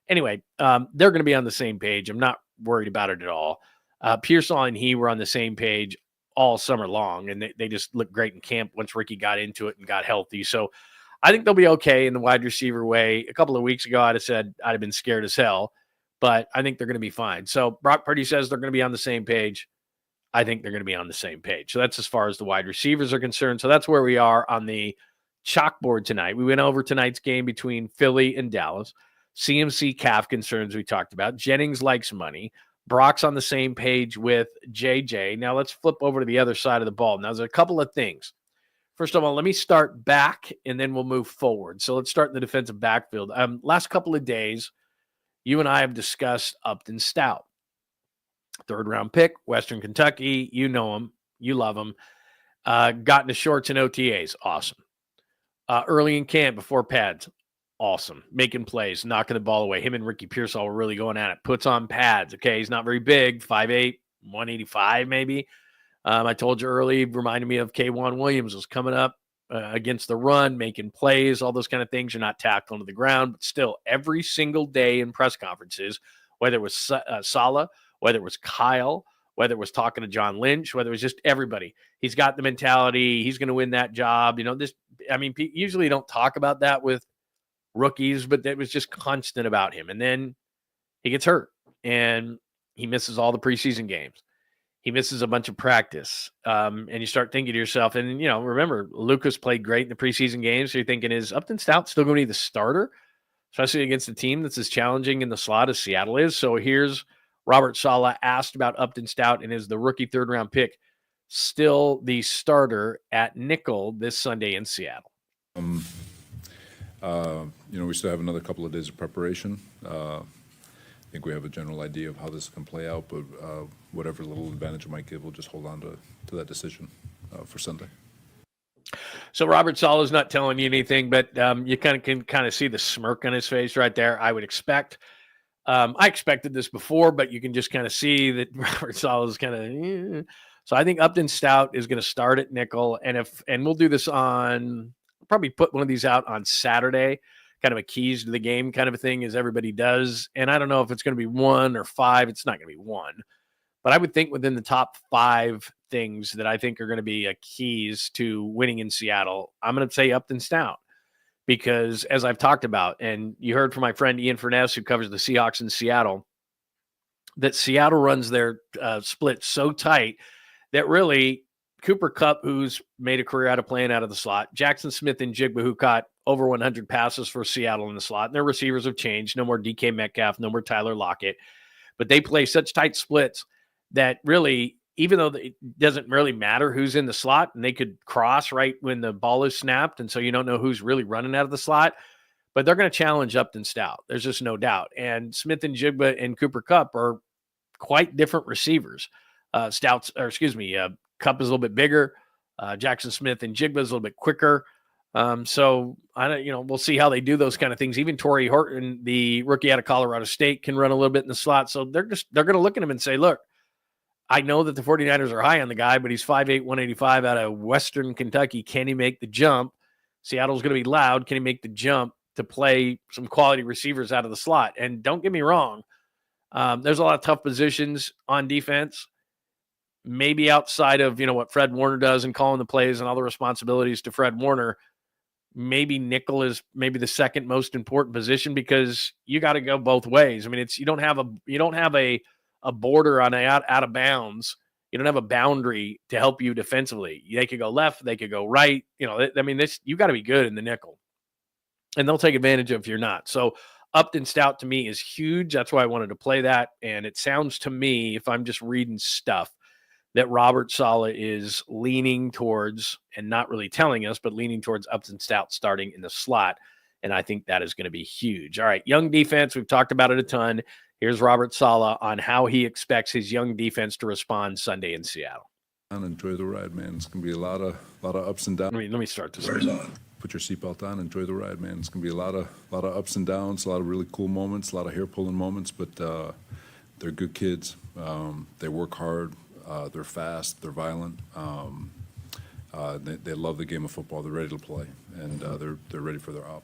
anyway, they're going to be on the same page. I'm not worried about it at all. Pearsall and he were on the same page all summer long, and they just looked great in camp once Ricky got into it and got healthy. So I think they'll be okay in the wide receiver way. A couple of weeks ago, I'd have said I'd have been scared as hell, but I think they're going to be fine. So Brock Purdy says they're going to be on the same page. I think they're going to be on the same page. So that's as far as the wide receivers are concerned. So that's where we are on the chalkboard tonight. We went over tonight's game between Philly and Dallas. CMC calf concerns we talked about. Jennings likes money. Brock's on the same page with JJ. Now let's flip over to the other side of the ball. Now there's a couple of things. First of all, let me start back, and then we'll move forward. So let's start in the defensive backfield. Last couple of days, you and I have discussed Upton Stout. third-round pick, Western Kentucky. You know him. You love him. Got into shorts and OTAs. Awesome. Early in camp, before pads. Awesome. Making plays, knocking the ball away. Him and Ricky Pearsall were really going at it. Puts on pads. Okay, he's not very big, 5'8", 185 maybe. I told you early, reminded me of K'Wan Williams was coming up against the run, making plays, all those kind of things. You're not tackling to the ground, but still every single day in press conferences, whether it was SALEH, whether it was Kyle, whether it was talking to John Lynch, whether it was just everybody, he's got the mentality. He's going to win that job. Usually don't talk about that with rookies, but it was just constant about him. And then he gets hurt and he misses all the preseason games. He misses a bunch of practice. And you start thinking to yourself, and, remember, Lucas played great in the preseason games. So you're thinking, is Upton Stout still going to be the starter, especially against a team that's as challenging in the slot as Seattle is? So here's Robert Saleh asked about Upton Stout, and is the rookie third-round pick still the starter at nickel this Sunday in Seattle? We still have another couple of days of preparation. I think we have a general idea of how this can play out, but whatever little advantage it might give, we'll just hold on to that decision for Sunday. So Robert Saleh is not telling you anything, but you can see the smirk on his face right there. I would expect. I expected this before, but you can just kind of see that Robert Saleh is kind of. So I think Upton Stout is going to start at nickel, and we'll do this on. Probably put one of these out on Saturday, kind of a keys to the game kind of a thing, as everybody does. And I don't know if it's going to be 1 or 5. It's not going to be 1, but I would think within the top 5 things that I think are going to be keys to winning in Seattle, I'm going to say Upton Stout, because as I've talked about, and you heard from my friend Ian Furness, who covers the Seahawks in Seattle, that Seattle runs their split so tight that really Cooper Kupp, who's made a career out of playing out of the slot, Jackson Smith-Njigba, who caught over 100 passes for Seattle in the slot, and their receivers have changed. No more DK Metcalf, no more Tyler Lockett. But they play such tight splits that really, even though it doesn't really matter who's in the slot, and they could cross right when the ball is snapped, and so you don't know who's really running out of the slot, but they're going to challenge Upton Stout. There's just no doubt. And Smith-Njigba and Cooper Kupp are quite different receivers. Kupp is a little bit bigger. Jackson Smith-Njigba is a little bit quicker. So we'll see how they do those kind of things. Even Torrey Horton, the rookie out of Colorado State, can run a little bit in the slot. So they're going to look at him and say, look, I know that the 49ers are high on the guy, but he's 5'8", 185 out of Western Kentucky. Can he make the jump? Seattle's going to be loud. Can he make the jump to play some quality receivers out of the slot? And don't get me wrong, there's a lot of tough positions on defense. Maybe outside of, what Fred Warner does and calling the plays and all the responsibilities to Fred Warner, maybe nickel is maybe the second most important position, because you got to go both ways. I mean, you don't have a border on out of bounds. You don't have a boundary to help you defensively. They could go left, they could go right. You got to be good in the nickel, and they'll take advantage of if you're not. So Upton Stout to me is huge. That's why I wanted to play that. And it sounds to me, if I'm just reading stuff, that Robert Saleh is leaning towards, and not really telling us, but leaning towards Upton Stout starting in the slot. And I think that is going to be huge. All right, young defense. We've talked about it a ton. Here's Robert Saleh on how he expects his young defense to respond Sunday in Seattle. Enjoy the ride, man. It's going to be a lot of ups and downs. Let me start this. Put your seatbelt on. Enjoy the ride, man. It's going to be a lot of ups and downs, a lot of really cool moments, a lot of hair-pulling moments, but they're good kids. They work hard. They're fast. They're violent. They love the game of football. They're ready to play, and they're ready for their op.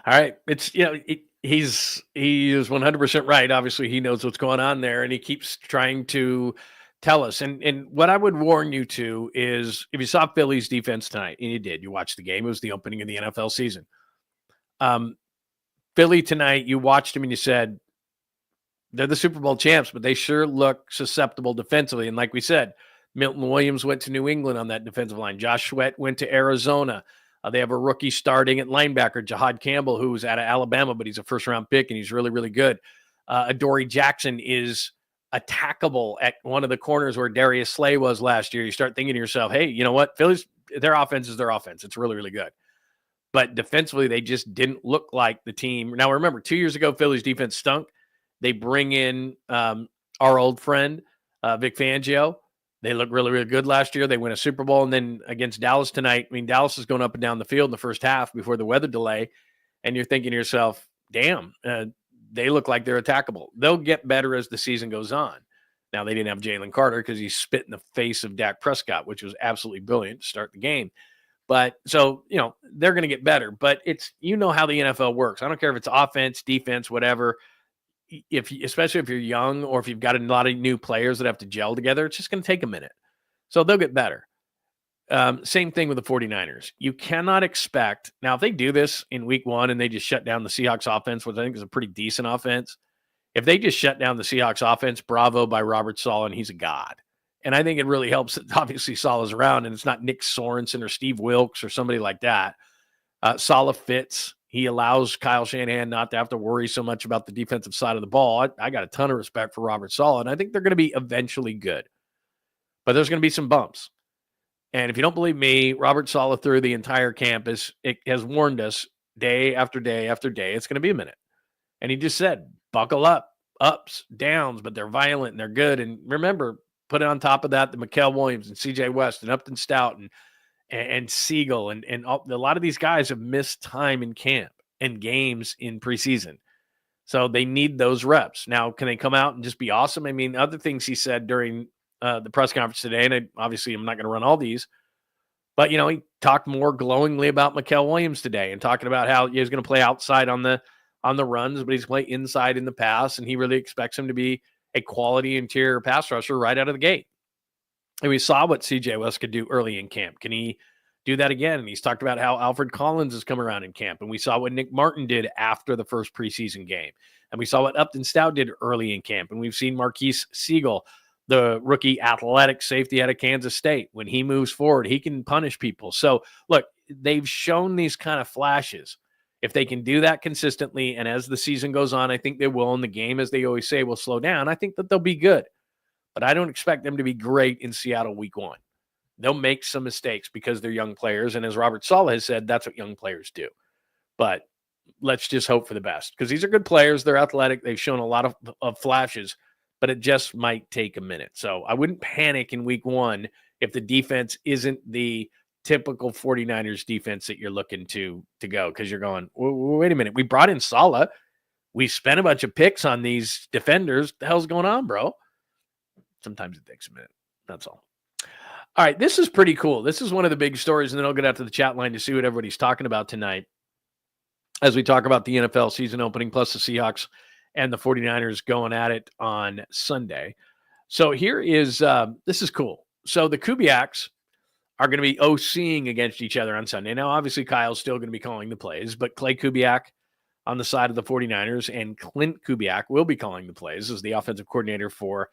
All right, he is 100% right. Obviously, he knows what's going on there, and he keeps trying to tell us. And what I would warn you to is, if you saw Philly's defense tonight, and you did, you watched the game. It was the opening of the NFL season. Philly tonight, you watched them and you said, they're the Super Bowl champs, but they sure look susceptible defensively. And like we said, Milton Williams went to New England on that defensive line. Josh Sweat went to Arizona. They have a rookie starting at linebacker, Jahad Campbell, who's out of Alabama, but he's a first-round pick, and he's really, really good. Adoree Jackson is attackable at one of the corners where Darius Slay was last year. You start thinking to yourself, hey, you know what? Philly's, their offense is their offense. It's really, really good. But defensively, they just didn't look like the team. Now, remember, 2 years ago, Philly's defense stunk. They bring in our old friend, Vic Fangio. They looked really, really good last year. They win a Super Bowl. And then against Dallas tonight, I mean, Dallas is going up and down the field in the first half before the weather delay. And you're thinking to yourself, damn, they look like they're attackable. They'll get better as the season goes on. Now, they didn't have Jalen Carter because he spit in the face of Dak Prescott, which was absolutely brilliant to start the game. But so, they're going to get better. But it's, how the NFL works. I don't care if it's offense, defense, whatever. Especially if you're young or if you've got a lot of new players that have to gel together, it's just going to take a minute. So they'll get better. Same thing with the 49ers. You cannot expect, now if they do this in week 1 and they just shut down the Seahawks offense, which I think is a pretty decent offense, if they just shut down the Seahawks offense, bravo by Robert Saleh, and he's a god. And I think it really helps that obviously Saleh's around and it's not Nick Sorensen or Steve Wilkes or somebody like that. Saleh fits. He allows Kyle Shanahan not to have to worry so much about the defensive side of the ball. I got a ton of respect for Robert Saleh, and I think they're going to be eventually good. But there's going to be some bumps. And if you don't believe me, Robert Saleh through the entire campus has warned us day after day after day, it's going to be a minute. And he just said, buckle up, ups, downs, but they're violent and they're good. And remember, put it on top of that, the Mikael Williams and CJ West and Upton Stout and Siegel and a lot of these guys have missed time in camp and games in preseason. So they need those reps. Now, can they come out and just be awesome? I mean, other things he said during the press conference today, and obviously I'm not going to run all these, but, he talked more glowingly about Mikael Williams today and talking about how he's going to play outside on the runs, but he's going to play inside in the pass, and he really expects him to be a quality interior pass rusher right out of the gate. And we saw what CJ West could do early in camp. Can he do that again? And he's talked about how Alfred Collins has come around in camp. And we saw what Nick Martin did after the first preseason game. And we saw what Upton Stout did early in camp. And we've seen Marquise Siegel, the rookie athletic safety out of Kansas State. When he moves forward, he can punish people. So, look, they've shown these kind of flashes. If they can do that consistently, and as the season goes on, I think they will. And the game, as they always say, will slow down. I think that they'll be good. But I don't expect them to be great in Seattle week 1. They'll make some mistakes because they're young players. And as Robert Saleh has said, that's what young players do. But let's just hope for the best because these are good players. They're athletic. They've shown a lot of flashes, but it just might take a minute. So I wouldn't panic in week 1 if the defense isn't the typical 49ers defense that you're looking to go because you're going, wait a minute. We brought in Saleh. We spent a bunch of picks on these defenders. What the hell's going on, bro? Sometimes it takes a minute. That's all. All right, this is pretty cool. This is one of the big stories, and then I'll get out to the chat line to see what everybody's talking about tonight as we talk about the NFL season opening, plus the Seahawks and the 49ers going at it on Sunday. So here is, this is cool. So the KUBIAKs are going to be OCing against each other on Sunday. Now, obviously, Kyle's still going to be calling the plays, but Clay Kubiak on the side of the 49ers and Clint Kubiak will be calling the plays as the offensive coordinator for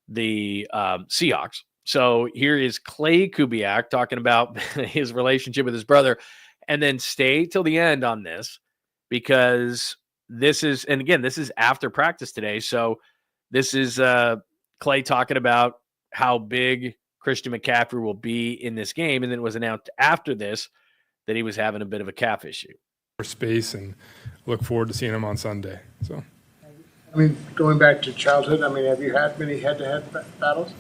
the Seahawks. So here is Clay Kubiak talking about his relationship with his brother, and then stay till the end on this because this is, and again, this is after practice today. So this is Clay talking about how big Christian McCaffrey will be in this game. And then it was announced after this that he was having a bit of a calf issue. Space and look forward to seeing him on Sunday. So, I mean, going back to childhood, I mean, have you had many head-to-head battles?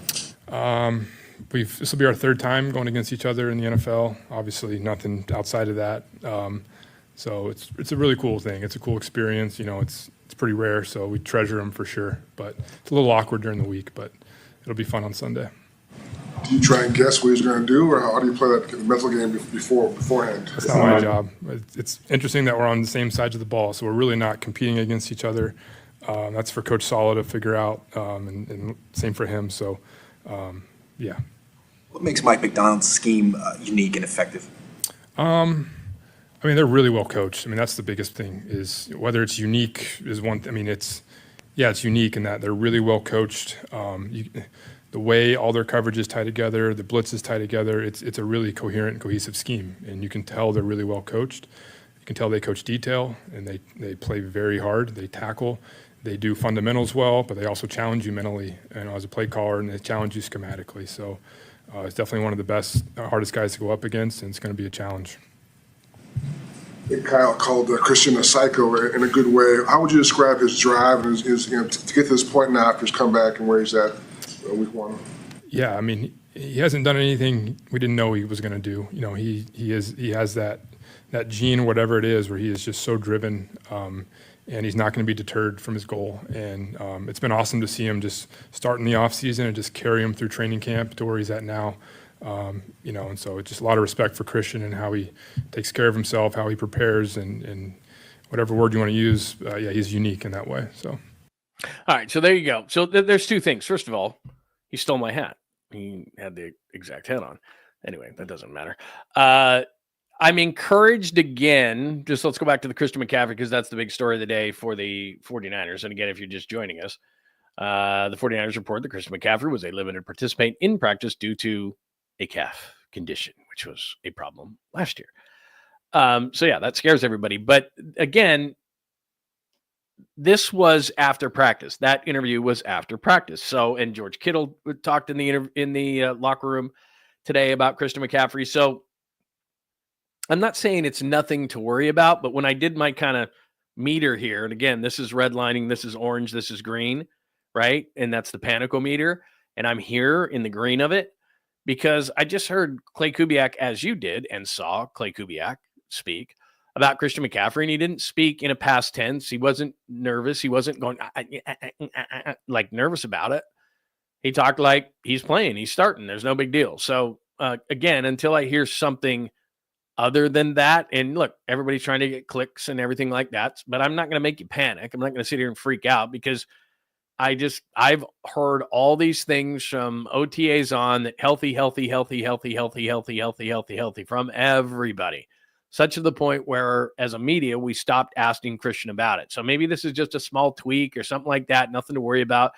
This will be our third time going against each other in the NFL. Obviously, nothing outside of that. So it's a really cool thing. It's a cool experience. It's pretty rare, so we treasure them for sure. But it's a little awkward during the week, but it'll be fun on Sunday. Do you try and guess what he's going to do, or how do you play that mental game beforehand? That's not my job. It's interesting that we're on the same sides of the ball, so we're really not competing against each other. That's for Coach Saleh to figure out, and same for him. So, yeah. What makes Mike Macdonald's scheme unique and effective? I mean, they're really well coached. I mean, that's the biggest thing is whether it's unique is one. I mean, it's unique in that they're really well coached. The way all their coverages tie together, the blitzes tie together, it's a really coherent and cohesive scheme. And you can tell they're really well coached. You can tell they coach detail, and they play very hard. They tackle. They do fundamentals well, but they also challenge you mentally, as a play caller, and they challenge you schematically. So it's definitely one of the best, hardest guys to go up against, and it's going to be a challenge. Kyle called Christian a psycho in a good way. How would you describe his drive and his to get to this point now after his comeback and where he's at week 1? Yeah, I mean, he hasn't done anything we didn't know he was going to do. You know, he has that gene, whatever it is, where he is just so driven, and he's not going to be deterred from his goal. And it's been awesome to see him just start in the offseason and just carry him through training camp to where he's at now. You know, and so it's just a lot of respect for Christian and how he takes care of himself, how he prepares, and whatever word you want to use. Yeah, he's unique in that way. So, all right, so there you go. So there's two things. First of all, he stole my hat. He had the exact hat on. Anyway, that doesn't matter. I'm encouraged again. Just let's go back to the Christian McCaffrey because that's the big story of the day for the 49ers. And again, if you're just joining us, the 49ers report that Christian McCaffrey was a limited participant in practice due to a calf condition, which was a problem last year. So yeah, that scares everybody. But again, this was after practice. That interview was after practice. So, and George Kittle talked in the locker room today about Christian McCaffrey. So I'm not saying it's nothing to worry about, but when I did my kind of meter here, and again, this is redlining, this is orange, this is green, right? And that's the panicometer. And I'm here in the green of it because I just heard KUBIAK, as you did, and saw KUBIAK speak about Christian McCaffrey, and he didn't speak in a past tense. He wasn't nervous. He wasn't going like nervous about it. He talked like he's playing, he's starting. There's no big deal. So again, until I hear something other than that, and look, everybody's trying to get clicks and everything like that, but I'm not going to make you panic. I'm not going to sit here and freak out because I've heard all these things from OTAs on that healthy from everybody. Such to the point where, as a media, we stopped asking Christian about it. So maybe this is just a small tweak or something like that, nothing to worry about.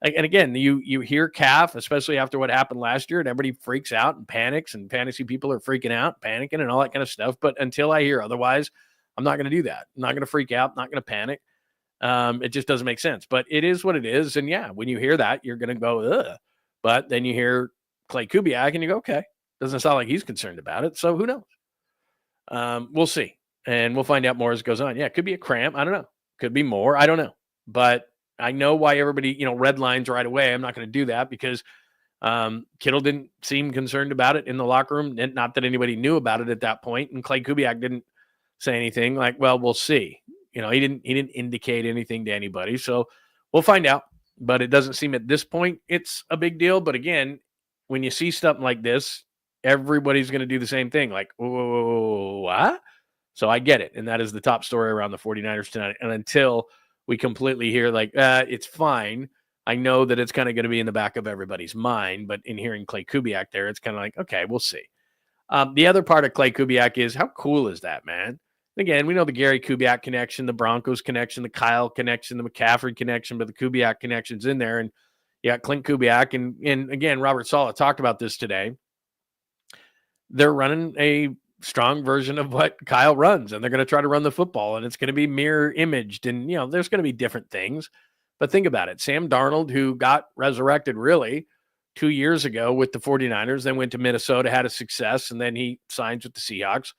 And again, you hear calf, especially after what happened last year, and everybody freaks out and panics, and fantasy people are freaking out, panicking, and all that kind of stuff. But until I hear otherwise, I'm not going to do that. I'm not going to freak out, not going to panic. It just doesn't make sense. But it is what it is. And yeah, when you hear that, you're going to go, ugh. But then you hear KUBIAK and you go, okay, doesn't sound like he's concerned about it. So who knows? We'll see. And we'll find out more as it goes on. Yeah, it could be a cramp. I don't know. Could be more. I don't know. But I know why everybody, red lines right away. I'm not going to do that because Kittle didn't seem concerned about it in the locker room. Not that anybody knew about it at that point. And KUBIAK didn't say anything like, well, we'll see. He didn't indicate anything to anybody. So we'll find out. But it doesn't seem at this point it's a big deal. But again, when you see something like this, everybody's going to do the same thing. Like, oh, what? So I get it. And that is the top story around the 49ers tonight. And until we completely hear like, it's fine, I know that it's kind of going to be in the back of everybody's mind. But in hearing KUBIAK there, it's kind of like, okay, we'll see. The other part of KUBIAK is how cool is that, man? Again, we know the Gary Kubiak connection, the Broncos connection, the Kyle connection, the McCaffrey connection, but the Kubiak connection's in there. And yeah, Clint Kubiak. And again, Robert Saleh talked about this today. They're running a strong version of what Kyle runs, and they're going to try to run the football, and it's going to be mirror imaged. And, there's going to be different things. But think about it. Sam Darnold, who got resurrected really 2 years ago with the 49ers, then went to Minnesota, had a success, and then he signs with the Seahawks.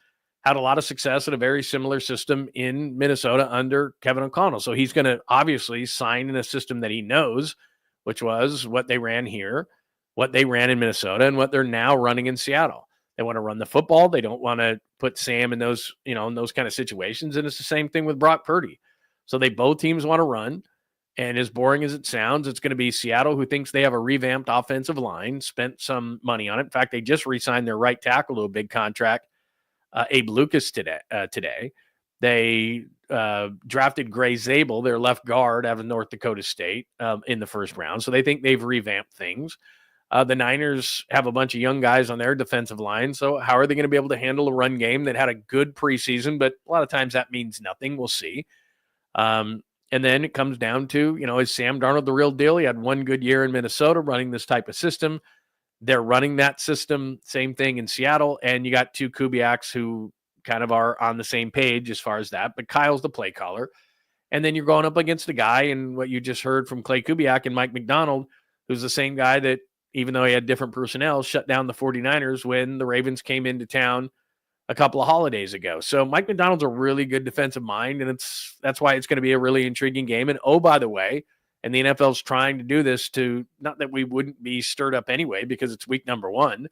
Had a lot of success at a very similar system in Minnesota under Kevin O'Connell. So he's going to obviously sign in a system that he knows, which was what they ran here, what they ran in Minnesota, and what they're now running in Seattle. They want to run the football. They don't want to put Sam in those, in those kind of situations. And it's the same thing with Brock Purdy. So both teams want to run. And as boring as it sounds, it's going to be Seattle, who thinks they have a revamped offensive line, spent some money on it. In fact, they just re-signed their right tackle to a big contract. Abe Lucas today. They drafted 𝐬𝐮𝐬𝐫𝐿, their left guard out of North Dakota State, in the first round. So they think they've revamped things. The Niners have a bunch of young guys on their defensive line. So how are they going to be able to handle a run game that had a good preseason, but a lot of times that means nothing. We'll see. And then it comes down to, is Sam Darnold the real deal? He had one good year in Minnesota running this type of system. They're running that system, same thing in Seattle, and you got two Kubiaks who kind of are on the same page as far as that, but Kyle's the play caller. And then you're going up against a guy, and what you just heard from KUBIAK and Mike McDonald, who's the same guy that, even though he had different personnel, shut down the 49ers when the Ravens came into town a couple of holidays ago. So Mike Macdonald's a really good defensive mind, and that's why it's going to be a really intriguing game. And oh, by the way, and the NFL's trying to do this to, not that we wouldn't be stirred up anyway because it's week number 1,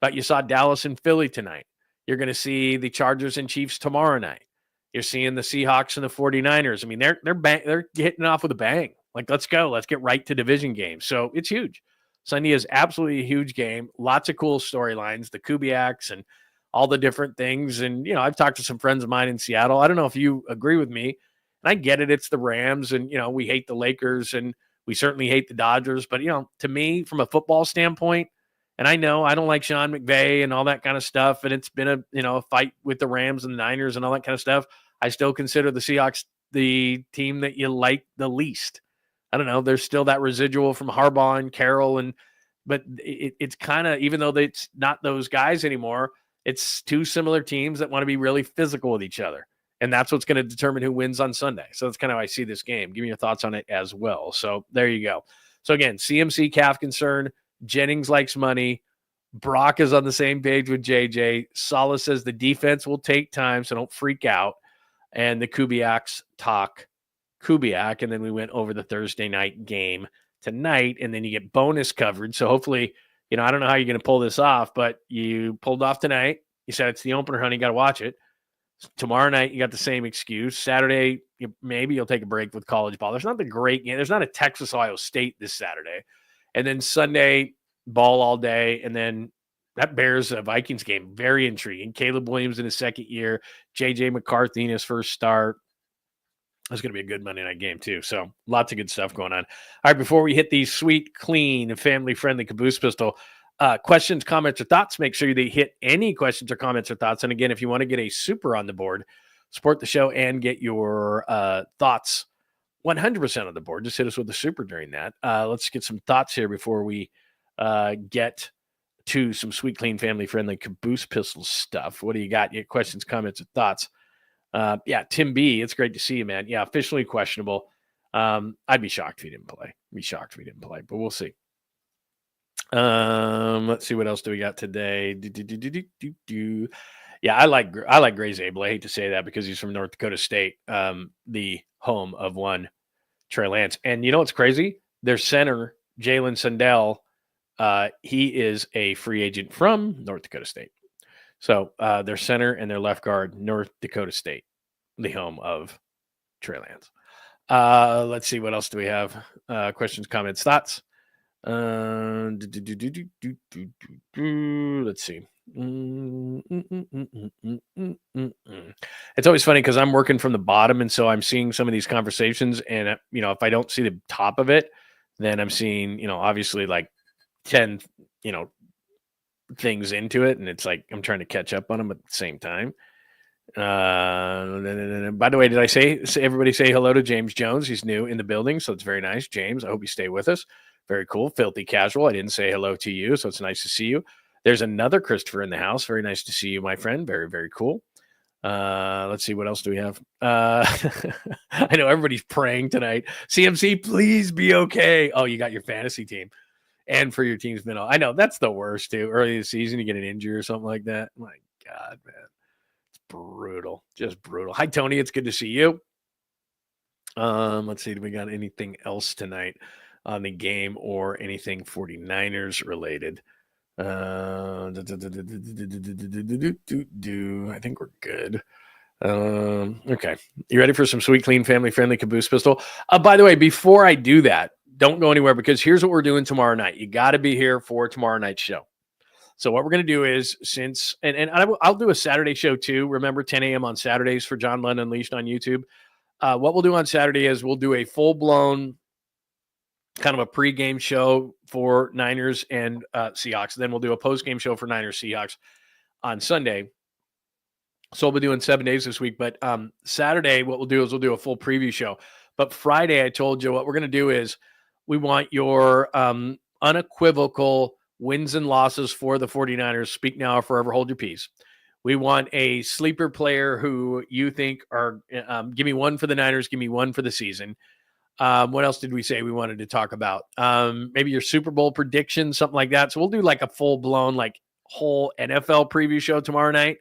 but you saw Dallas and Philly tonight. You're going to see the Chargers and Chiefs tomorrow night. You're seeing the Seahawks and the 49ers. I mean, they're hitting off with a bang. Like, let's go. Let's get right to division games. So it's huge. Sunday is absolutely a huge game. Lots of cool storylines, the KUBIAKs and all the different things. And, I've talked to some friends of mine in Seattle. I don't know if you agree with me. And I get it. It's the Rams and, we hate the Lakers and we certainly hate the Dodgers. But, to me, from a football standpoint, and I know I don't like Sean McVay and all that kind of stuff. And it's been a fight with the Rams and the Niners and all that kind of stuff. I still consider the Seahawks the team that you like the least. I don't know. There's still that residual from Harbaugh and Carroll. But it's kind of, even though it's not those guys anymore, it's two similar teams that want to be really physical with each other. And that's what's going to determine who wins on Sunday. So that's kind of how I see this game. Give me your thoughts on it as well. So there you go. So again, CMC calf concern. Jennings likes money. Brock is on the same page with JJ. SALEH says the defense will take time, so don't freak out. And the KUBIAKs talk KUBIAK. And then we went over the Thursday night game tonight, and then you get bonus coverage. So hopefully, I don't know how you're going to pull this off, but you pulled off tonight. You said it's the opener, honey. You got to watch it. Tomorrow night, you got the same excuse. Saturday, maybe you'll take a break with college ball. There's not the great game. There's not a Texas-Ohio State this Saturday. And then Sunday, ball all day. And then that Bears-Vikings game, very intriguing. Caleb Williams in his second year. J.J. McCarthy in his first start. That's going to be a good Monday night game, too. So lots of good stuff going on. All right, before we hit the sweet, clean, and family-friendly Caboose Pistol, questions, comments, or thoughts, make sure they hit any questions or comments or thoughts. And again, if you want to get a super on the board, support the show and get your thoughts 100% on the board, just hit us with the super during that. Let's get some thoughts here before we get to some sweet, clean, family-friendly Caboose Pistol stuff. What do you got? Your questions, comments, or thoughts? Tim B, it's great to see you, man. Yeah, officially questionable. I'd be shocked if he didn't play. But we'll see. Let's see, what else do we got today? Yeah, I like 𝐸𝐵𝐿𝐴. I hate to say that because he's from North Dakota State, the home of one Trey Lance. And you know what's crazy? Their center, 𝐬𝐮𝐬𝐜𝐫𝐿, he is a free agent from North Dakota State. So their center and their left guard, North Dakota State, the home of Trey Lance. Let's see, what else do we have? Questions, comments, thoughts? Let's see. It's always funny because I'm working from the bottom, and so I'm seeing some of these conversations, and if I don't see the top of it, then I'm seeing obviously like 10 things into it, and it's like I'm trying to catch up on them at the same time. By the way, did I say everybody say hello to James Jones? He's new in the building, so it's very nice. James, I hope you stay with us. Very cool. Filthy Casual, I didn't say hello to you, so it's nice to see you. There's another Christopher in the house. Very nice to see you, my friend. Very, very cool. Let's see, what else do we have? I know everybody's praying tonight. CMC, please be okay. Oh, you got your fantasy team. And for your team's minnow. I know, that's the worst, too. Early in the season, you get an injury or something like that. My God, man. It's brutal. Just brutal. Hi, Tony. It's good to see you. Let's see. Do we got anything else tonight on the game or anything 49ers related? I think we're good. Okay. You ready for some sweet, clean, family-friendly Caboose Pistol? By the way, before I do that, don't go anywhere because here's what we're doing tomorrow night. You got to be here for tomorrow night's show. So what we're going to do is, I'll do a Saturday show too. Remember, 10 a.m. on Saturdays for John Lund Unleashed on YouTube. What we'll do on Saturday is we'll do a full-blown kind of a pregame show for Niners and Seahawks. Then we'll do a postgame show for Niners Seahawks on Sunday. So we'll be doing 7 days this week. But Saturday, what we'll do is we'll do a full preview show. But Friday, I told you what we're going to do is we want your unequivocal wins and losses for the 49ers. Speak now or forever hold your peace. We want a sleeper player who you think are give me one for the Niners, give me one for the season. What else did we say we wanted to talk about? Maybe your Super Bowl prediction, something like that. So we'll do like a full-blown, like whole NFL preview show tomorrow night.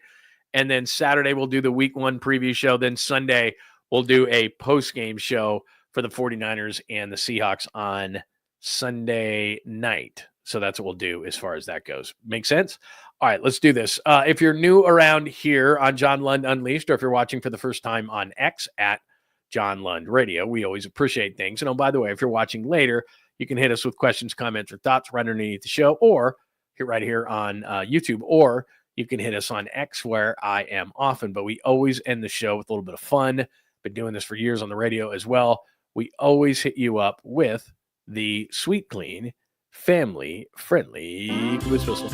And then Saturday, we'll do the week 1 preview show. Then Sunday, we'll do a post-game show for the 49ers and the Seahawks on Sunday night. So that's what we'll do as far as that goes. Make sense? All right, let's do this. If you're new around here on John Lund Unleashed, or if you're watching for the first time on X at John Lund Radio, we always appreciate things. And oh, by the way, if you're watching later, you can hit us with questions, comments, or thoughts right underneath the show, or right here on YouTube, or you can hit us on X where I am often. But we always end the show with a little bit of fun. Been doing this for years on the radio as well. We always hit you up with the sweet, clean, family-friendly Caboose pistol.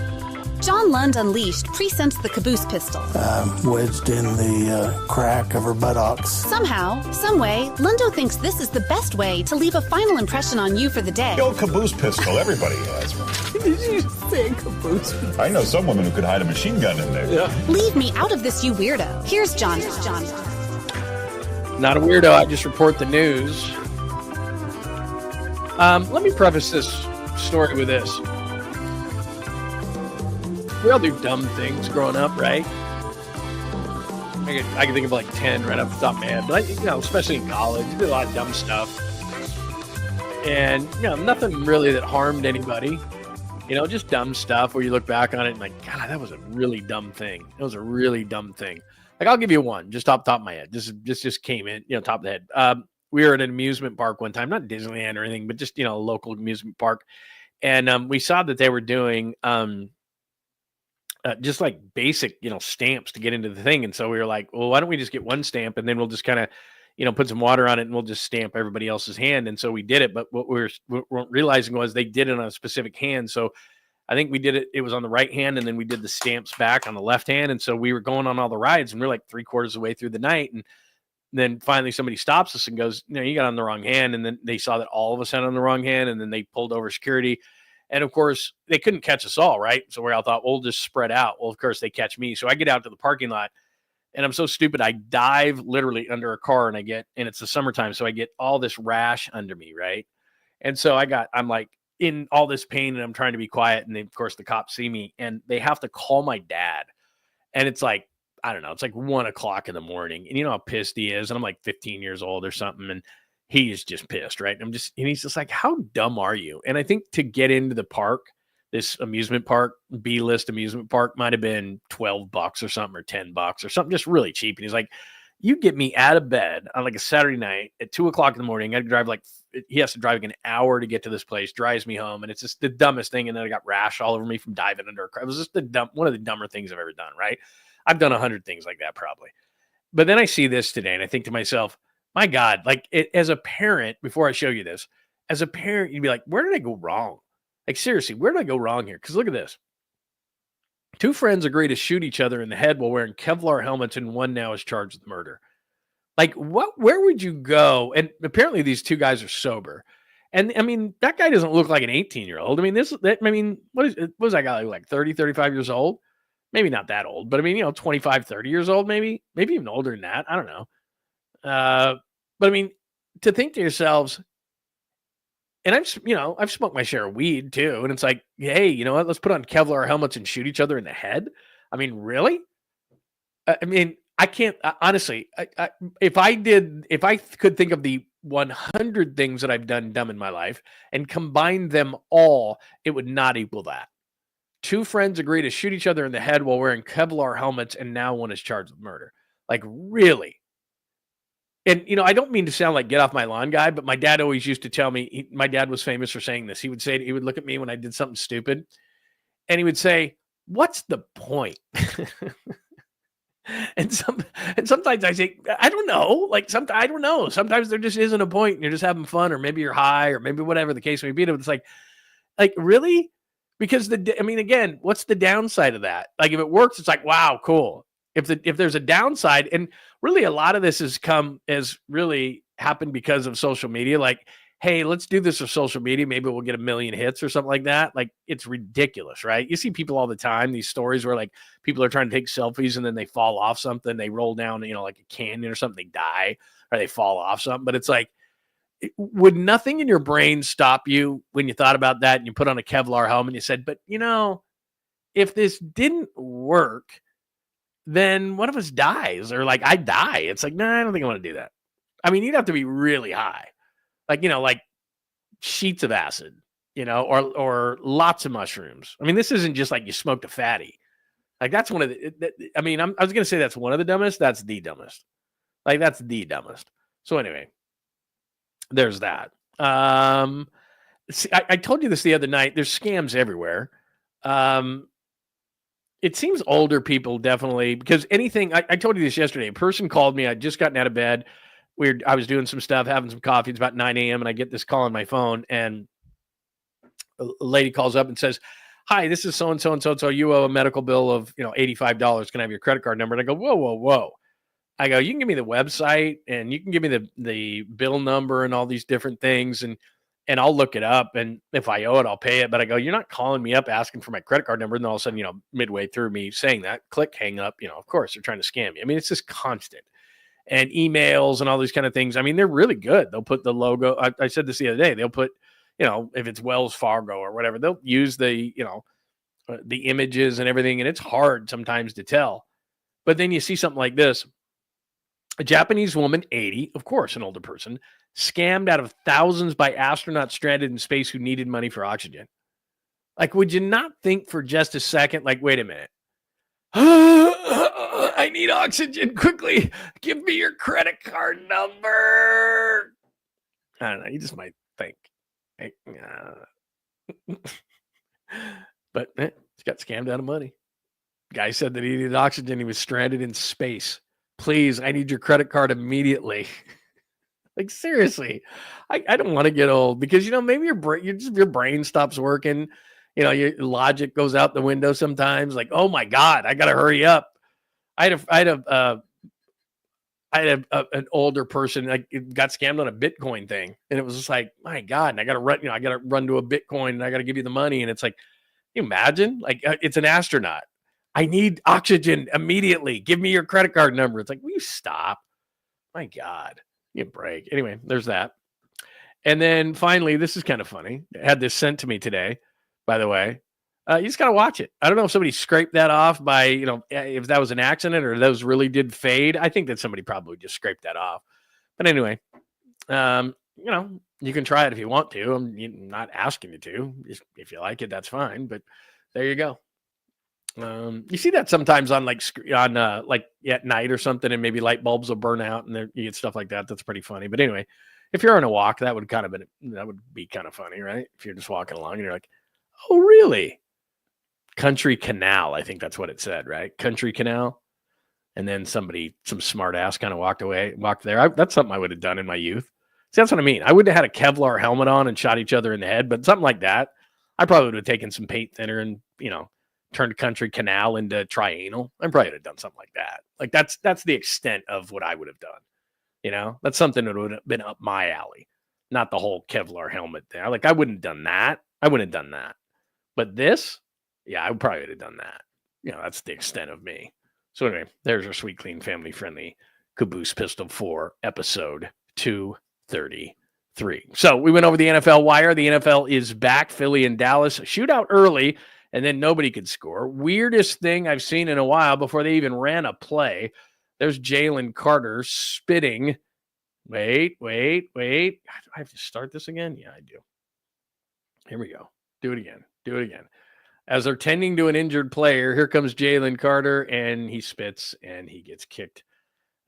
John Lund Unleashed presents the Caboose pistol. Wedged in the crack of her buttocks. Somehow, someway, Lundo thinks this is the best way to leave a final impression on you for the day. The old Caboose pistol, everybody has one. Did you say Caboose? I know some women who could hide a machine gun in there. Yeah. Leave me out of this, you weirdo. Here's John. Not a weirdo, I just report the news. Let me preface this story with this. We all do dumb things growing up, right? I can think of like 10 right off the top of my head. But, especially in college, you did a lot of dumb stuff. And, nothing really that harmed anybody. Just dumb stuff where you look back on it and like, God, that was a really dumb thing. It was a really dumb thing. Like, I'll give you one just off the top of my head. This just came in, top of the head. We were at an amusement park one time, not Disneyland or anything, but just, a local amusement park. And we saw that they were doing just like basic, stamps to get into the thing. And so we were like, well, why don't we just get one stamp and then we'll just kind of, put some water on it and we'll just stamp everybody else's hand. And so we did it. But what we weren't realizing was they did it on a specific hand. So I think we did it. It was on the right hand. And then we did the stamps back on the left hand. And so we were going on all the rides and we're like 3/4 of the way through the night. And then finally somebody stops us and goes, you got on the wrong hand. And then they saw that all of us had on the wrong hand. And then they pulled over security. And of course, they couldn't catch us all, right? So we all thought, we'll just spread out. Well, of course, they catch me. So I get out to the parking lot, and I'm so stupid. I dive literally under a car, and it's the summertime, so I get all this rash under me, right? And so I'm like in all this pain, and I'm trying to be quiet. And of course, the cops see me, and they have to call my dad. And it's like, I don't know, it's like 1:00 in the morning. And you know how pissed he is. And I'm like 15 years old or something. And he's just pissed, right? And he's just like, how dumb are you? And I think to get into the park, this amusement park, B-list amusement park, might have been $12 or something, or $10 or something, just really cheap. And he's like, you get me out of bed on like a Saturday night at 2:00 in the morning. I drive he has to drive an hour to get to this place, drives me home. And it's just the dumbest thing. And then I got rash all over me from diving under a car. It was just one of the dumber things I've ever done, right? I've done 100 things like that probably. But then I see this today and I think to myself, my God, as a parent, before I show you this, as a parent, you'd be like, where did I go wrong? Like, seriously, where did I go wrong here? Because look at this. 2 friends agree to shoot each other in the head while wearing Kevlar helmets, and one now is charged with murder. Like, where would you go? And apparently these 2 guys are sober. And I mean, that guy doesn't look like an 18-year-old. I mean, what is that guy like 30, 35 years old? Maybe not that old, but I mean, 25, 30 years old, maybe even older than that. I don't know. But I mean, to think to yourselves, and I've smoked my share of weed too. And it's like, hey, you know what? Let's put on Kevlar helmets and shoot each other in the head. I mean, really? I mean, I can't, honestly, if I could think of the 100 things that I've done dumb in my life and combine them all, it would not equal that. 2 friends agree to shoot each other in the head while wearing Kevlar helmets, and now one is charged with murder. Like, really? And, I don't mean to sound like get off my lawn guy, but my dad always used to tell me, my dad was famous for saying this. He would look at me when I did something stupid, and he would say, what's the point? and sometimes I say, I don't know. I don't know. Sometimes there just isn't a point, and you're just having fun, or maybe you're high, or maybe whatever the case may be. It's like, really? Because again, what's the downside of that? Like, if it works, it's like, wow, cool. If there's a downside, and really a lot of this has really happened because of social media. Like, hey, let's do this for social media. Maybe we'll get 1 million hits or something like that. Like, it's ridiculous, right? You see people all the time, these stories where like people are trying to take selfies and then they fall off something. They roll down, like a canyon or something, they die, or they fall off something. But it's like, would nothing in your brain stop you when you thought about that and you put on a Kevlar helmet and you said, but if this didn't work, then one of us dies, or like I die. It's like, nah, I don't think I want to do that. I mean, you'd have to be really high, like, like sheets of acid, or lots of mushrooms. I mean, this isn't just like you smoked a fatty. Like that's one of the. I mean, I was gonna say that's one of the dumbest. That's the dumbest. Like that's the dumbest. So anyway, there's that. See, I told you this the other night. There's scams everywhere. It seems older people definitely, because anything, I told you this yesterday. A person called me. I'd just gotten out of bed. I was doing some stuff, having some coffee. It's about 9 a.m. and I get this call on my phone, and a lady calls up and says, "Hi, this is so-and-so and so-and-so. You owe a medical bill of, $85. Can I have your credit card number?" And I go, whoa, whoa, whoa. I go, you can give me the website and you can give me the bill number and all these different things, and I'll look it up, and if I owe it, I'll pay it. But I go, you're not calling me up asking for my credit card number. And then all of a sudden, midway through me saying that, click, hang up. Of course, they're trying to scam you. I mean, it's just constant. And emails and all these kind of things. I mean, they're really good. They'll put the logo. I said this the other day. They'll put, if it's Wells Fargo or whatever, they'll use the images and everything. And it's hard sometimes to tell. But then you see something like this. A Japanese woman, 80, of course, an older person, scammed out of thousands by astronauts stranded in space who needed money for oxygen. Like, would you not think for just a second, like, wait a minute. I need oxygen quickly. Give me your credit card number. I don't know. You just might think. But he got scammed out of money. Guy said that he needed oxygen. He was stranded in space. Please, I need your credit card immediately. Like, seriously, I don't want to get old because, maybe your brain stops working. Your logic goes out the window sometimes. Like, oh my God, I got to hurry up. I had an older person like got scammed on a Bitcoin thing, and it was just like, my God, and I got to run. I got to run to a Bitcoin, and I got to give you the money, and it's like, can you imagine? Like, it's an astronaut. I need oxygen immediately. Give me your credit card number. It's like, will you stop? My God, give me a break. Anyway, there's that. And then finally, this is kind of funny. I had this sent to me today, by the way. You just got to watch it. I don't know if somebody scraped that off by, if that was an accident or those really did fade. I think that somebody probably just scraped that off. But anyway, you can try it if you want to. I'm not asking you to. If you like it, that's fine. But there you go. You see that sometimes on like at night or something, and maybe light bulbs will burn out, and you get stuff like that. That's pretty funny. But anyway, if you're on a walk, that would be kind of funny, right? If you're just walking along and you're like, oh, really? Country Canal, I think that's what it said, right? Country Canal. And then some smart ass kind of walked there. That's something I would have done in my youth. See, that's what I mean. I wouldn't have had a Kevlar helmet on and shot each other in the head, but something like that. I probably would have taken some paint thinner and, turned Country Canal into Triangle. I probably would have done something like that. Like that's the extent of what I would have done. That's something that would have been up my alley, not the whole Kevlar helmet thing. Like I wouldn't have done that. But this, yeah, I probably would have done that. That's the extent of me. So anyway, there's our sweet, clean, family-friendly Caboose Pistol 4 episode 233. So we went over the NFL wire. The NFL is back. Philly and Dallas. Shootout early, and then nobody could score. Weirdest thing I've seen in a while before they even ran a play. There's Jalen Carter spitting. Wait. God, do I have to start this again? Yeah, I do. Here we go. Do it again. As they're tending to an injured player, here comes Jalen Carter, and he spits, and he gets kicked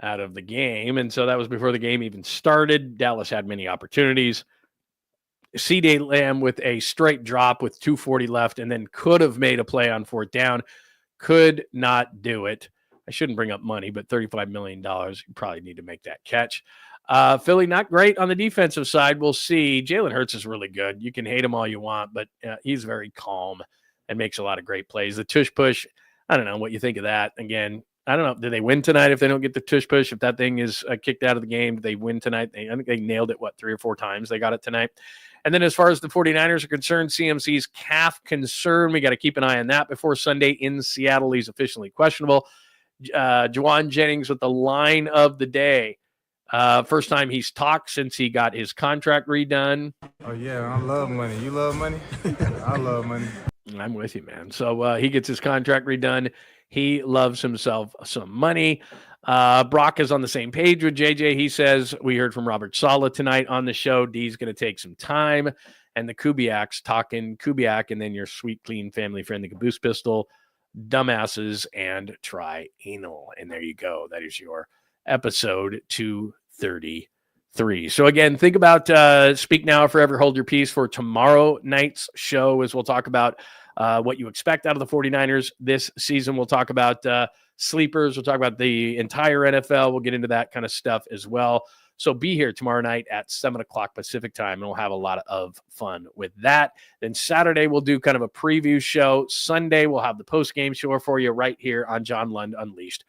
out of the game. And so that was before the game even started. Dallas had many opportunities. CeeDee Lamb with a straight drop with 2:40 left, and then could have made a play on fourth down. Could not do it. I shouldn't bring up money, but $35 million, you probably need to make that catch. Philly, not great on the defensive side. We'll see. Jalen Hurts is really good. You can hate him all you want, but he's very calm and makes a lot of great plays. The tush push, I don't know what you think of that. Again, I don't know. Do they win tonight if they don't get the tush push? If that thing is kicked out of the game, do they win tonight? I think they nailed it, 3 or 4 times? They got it tonight. And then as far as the 49ers are concerned, CMC's calf concern, we got to keep an eye on that before Sunday in Seattle. He's officially questionable. Jauan Jennings with the line of the day. First time he's talked since he got his contract redone. Oh, yeah, I love money. You love money? I love money. I'm with you, man. So he gets his contract redone. He loves himself some money. Brock is on the same page with JJ. He says, we heard from Robert Saleh tonight on the show. D's going to take some time. And the Kubiaks talking Kubiak, and then your sweet, clean family friend, the Caboose Pistol, dumbasses, and try anal. And there you go. That is your episode 233. So again, think about Speak Now, Forever Hold Your Peace for tomorrow night's show, as we'll talk about what you expect out of the 49ers this season. We'll talk about sleepers. We'll talk about the entire NFL. We'll get into that kind of stuff as well. So be here tomorrow night at 7 o'clock Pacific time, and we'll have a lot of fun with that. Then Saturday, we'll do kind of a preview show. Sunday, we'll have the post-game show for you right here on John Lund Unleashed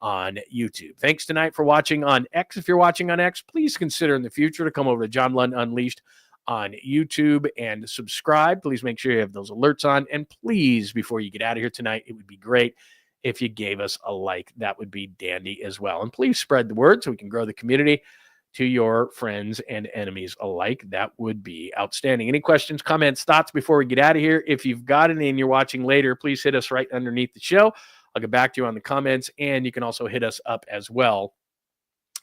on YouTube. Thanks tonight for watching on X. If you're watching on X, please consider in the future to come over to John Lund Unleashed on YouTube and subscribe. Please make sure you have those alerts on. And please, before you get out of here tonight, it would be great if you gave us a like. That would be dandy as well. And please spread the word so we can grow the community to your friends and enemies alike. That would be outstanding. Any questions, comments, thoughts before we get out of here? If you've got any and you're watching later, please hit us right underneath the show. I'll get back to you on the comments, and you can also hit us up as well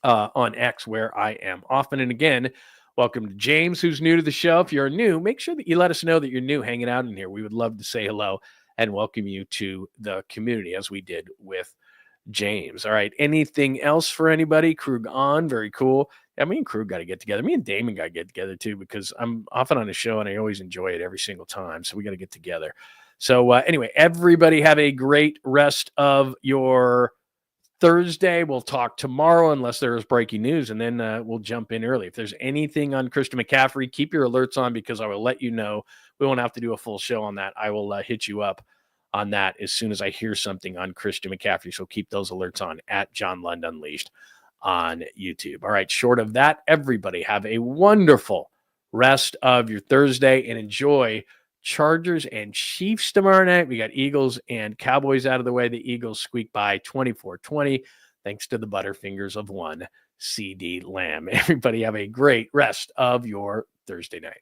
on X, where I am often. And again, welcome to James, who's new to the show. If you're new, make sure that you let us know that you're new hanging out in here. We would love to say hello and welcome you to the community, as we did with James. All right. Anything else for anybody? Krug on. Very cool. Yeah, me and Krug got to get together. Me and Damon got to get together too, because I'm often on the show and I always enjoy it every single time. So we got to get together. So anyway, everybody have a great rest of your Thursday. We'll talk tomorrow unless there is breaking news, and then we'll jump in early. If there's anything on Christian McCaffrey, keep your alerts on, because I will let you know. We won't have to do a full show on that. I will hit you up on that as soon as I hear something on Christian McCaffrey. So keep those alerts on at John Lund Unleashed on YouTube. All right. Short of that, everybody have a wonderful rest of your Thursday and enjoy Chargers and Chiefs tomorrow night. We got Eagles and Cowboys out of the way. The Eagles squeak by 24-20, thanks to the butterfingers of one CD Lamb. Everybody have a great rest of your Thursday night.